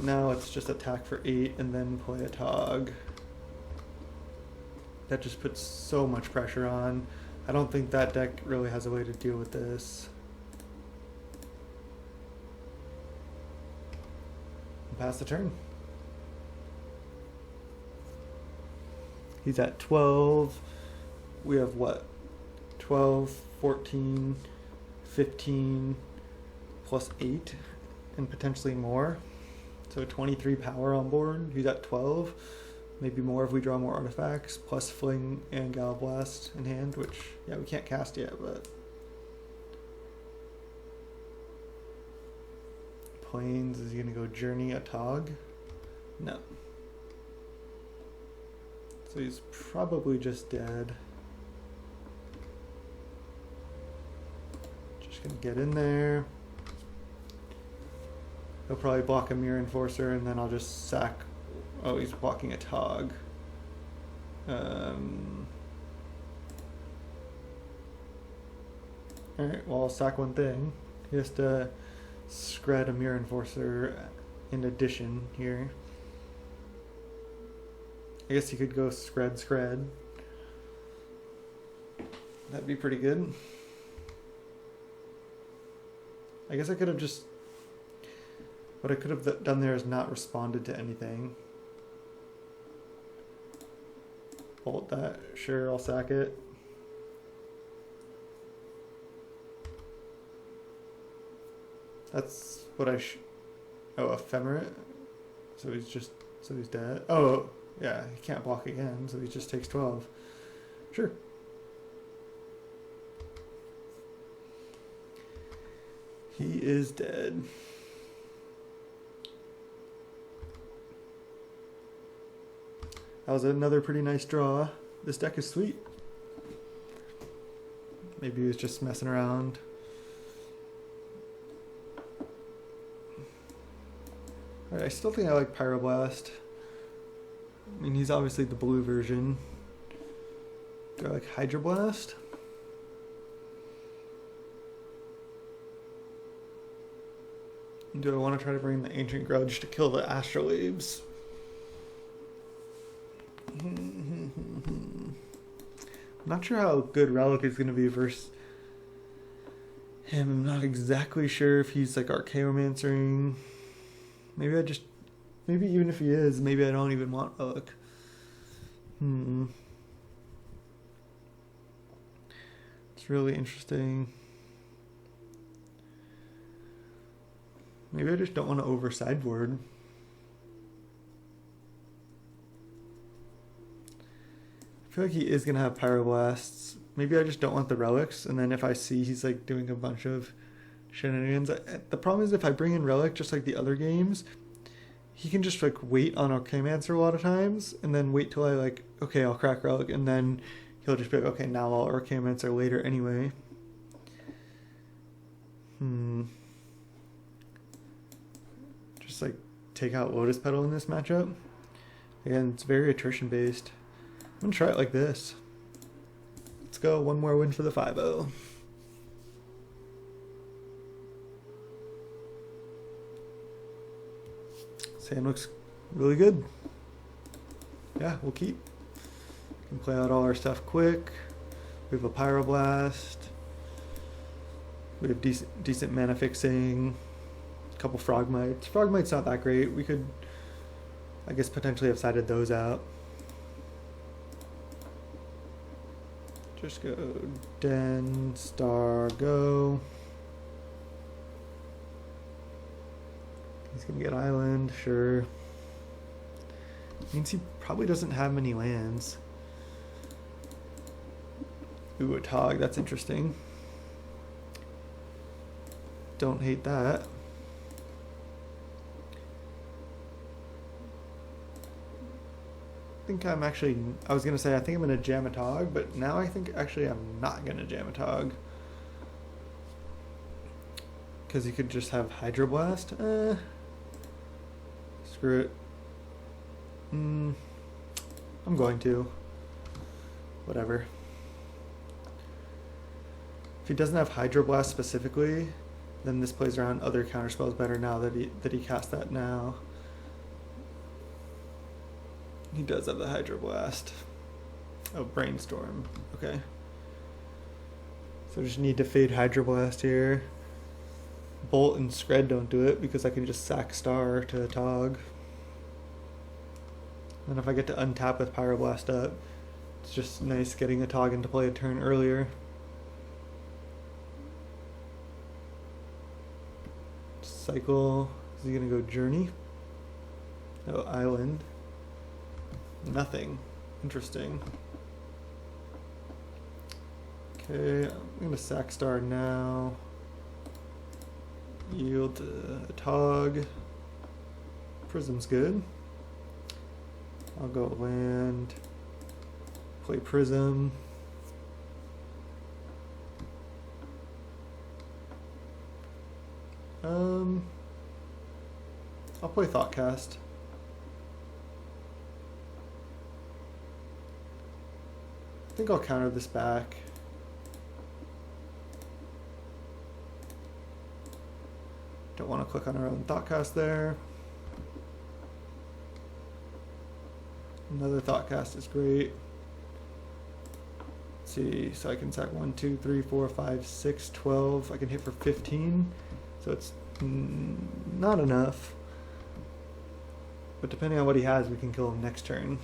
Now let's just attack for 8 and then play Atog. That just puts so much pressure on. I don't think that deck really has a way to deal with this. Pass the turn. He's at 12. We have what? 12, 14, 15, plus 8, and potentially more. So 23 power on board. He's at 12. Maybe more if we draw more artifacts, plus Fling and Galvblast in hand, which, yeah, we can't cast yet, but... Plains is going to go Journey Atog. No. So he's probably just dead. Just gonna get in there. He'll probably block a Myr Enforcer, and then I'll just sack. Oh, he's blocking a Atog. Alright, well, I'll sack one thing. He has to scred a Myr Enforcer in addition here. I guess he could go scred. That'd be pretty good. I guess I could have just... What I could have done there is not responded to anything. Bolt that. Sure, I'll sack it. That's what I oh, Ephemerate? So he's dead. Oh, yeah, he can't block again, so he just takes 12. Sure. He is dead. That was another pretty nice draw. This deck is sweet. Maybe he was just messing around. Alright, I still think I like Pyroblast. I mean, he's obviously the blue version. Do I like Hydroblast? Do I want to try to bring the Ancient Grudge to kill the Astrolabes? I'm not sure how good Relic is going to be versus him. I'm not exactly sure if he's like Archaeomancering. Maybe even if he is, maybe I don't even want Relic. It's really interesting. Maybe I just don't want to over sideboard. I feel like he is going to have Pyroblasts. Maybe I just don't want the relics, and then if I see he's like doing a bunch of shenanigans. The problem is if I bring in Relic, just like the other games, he can just like wait on Archaeomancer a lot of times, and then wait till I like, okay, I'll crack Relic, and then he'll just be like, okay, now I'll Archaeomancer later anyway. Just like take out Lotus Petal in this matchup. Again, it's very attrition based. I'm gonna try it like this. Let's go, one more win for the 5-0. Sand looks really good. Yeah, we'll keep. We can play out all our stuff quick. We have a Pyroblast. We have decent mana fixing. A couple Frogmites. Frogmite's not that great. We could, I guess, potentially have sided those out. Just go Den, Star, go. He's gonna get Island, sure. Means he probably doesn't have many lands. Ooh, Atog, that's interesting. Don't hate that. I think I'm actually, I was going to say I think I'm going to jam Atog, but now I think actually I'm not going to jam Atog. Because you could just have Hydroblast. Screw it. I'm going to. Whatever. If he doesn't have Hydroblast specifically, then this plays around other counterspells better now that he cast that now. He does have the Hydroblast. Oh, Brainstorm. Okay. So I just need to fade Hydroblast here. Bolt and Scred don't do it because I can just sack Star to Atog. And if I get to untap with Pyroblast up, it's just nice getting Atog into play a turn earlier. Cycle. Is he gonna go Journey? Oh, Island. Nothing. Interesting. Okay, I'm gonna sack Star now. Yield to Atog. Prism's good. I'll go land, play Prism. I'll play Thoughtcast. I think I'll counter this back. Don't want to click on our own Thoughtcast there. Another Thoughtcast is great. Let's see, so I can sack 1, 2, 3, 4, 5, 6, 12. I can hit for 15. So it's not enough. But depending on what he has, we can kill him next turn.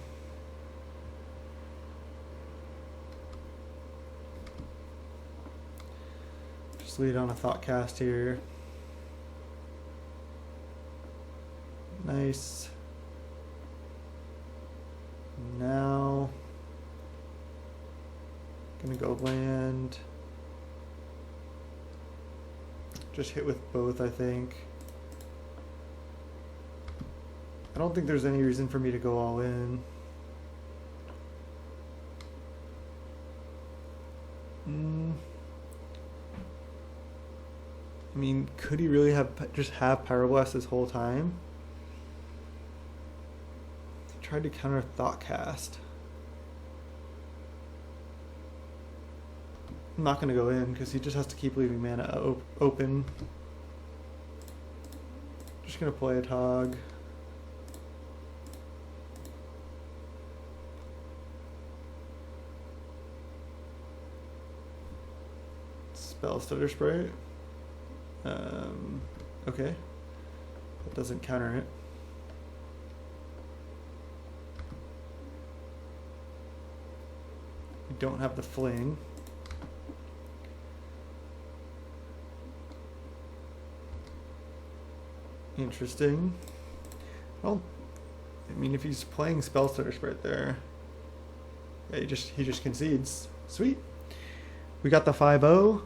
Just lead on a Thoughtcast here. Nice. Now, gonna go land. Just hit with both, I think. I don't think there's any reason for me to go all in. I mean, could he really have just have Pyroblast this whole time? Tried to counter Thoughtcast. I'm not going to go in because he just has to keep leaving mana open. Just going to play a Atog. Spell Stutter Sprite. Okay. That doesn't counter it. We don't have the Fling. Interesting. Well, I mean, if he's playing Spell Stutter Sprite there, yeah, he just concedes. Sweet. We got the 5-0.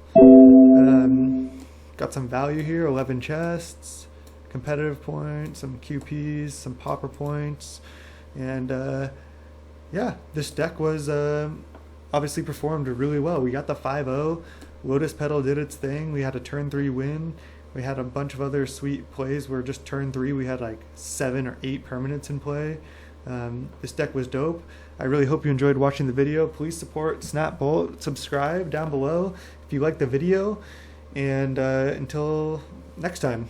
Got some value here, 11 chests, competitive points, some QPs, some Pauper points, and yeah, this deck was obviously performed really well. We got the 5-0. Lotus Petal did its thing. We had a turn 3 win. We had a bunch of other sweet plays where just turn 3 we had like 7 or 8 permanents in play. This deck was dope. I really hope you enjoyed watching the video. Please support Snapbolt. Subscribe down below if you like the video. And until next time.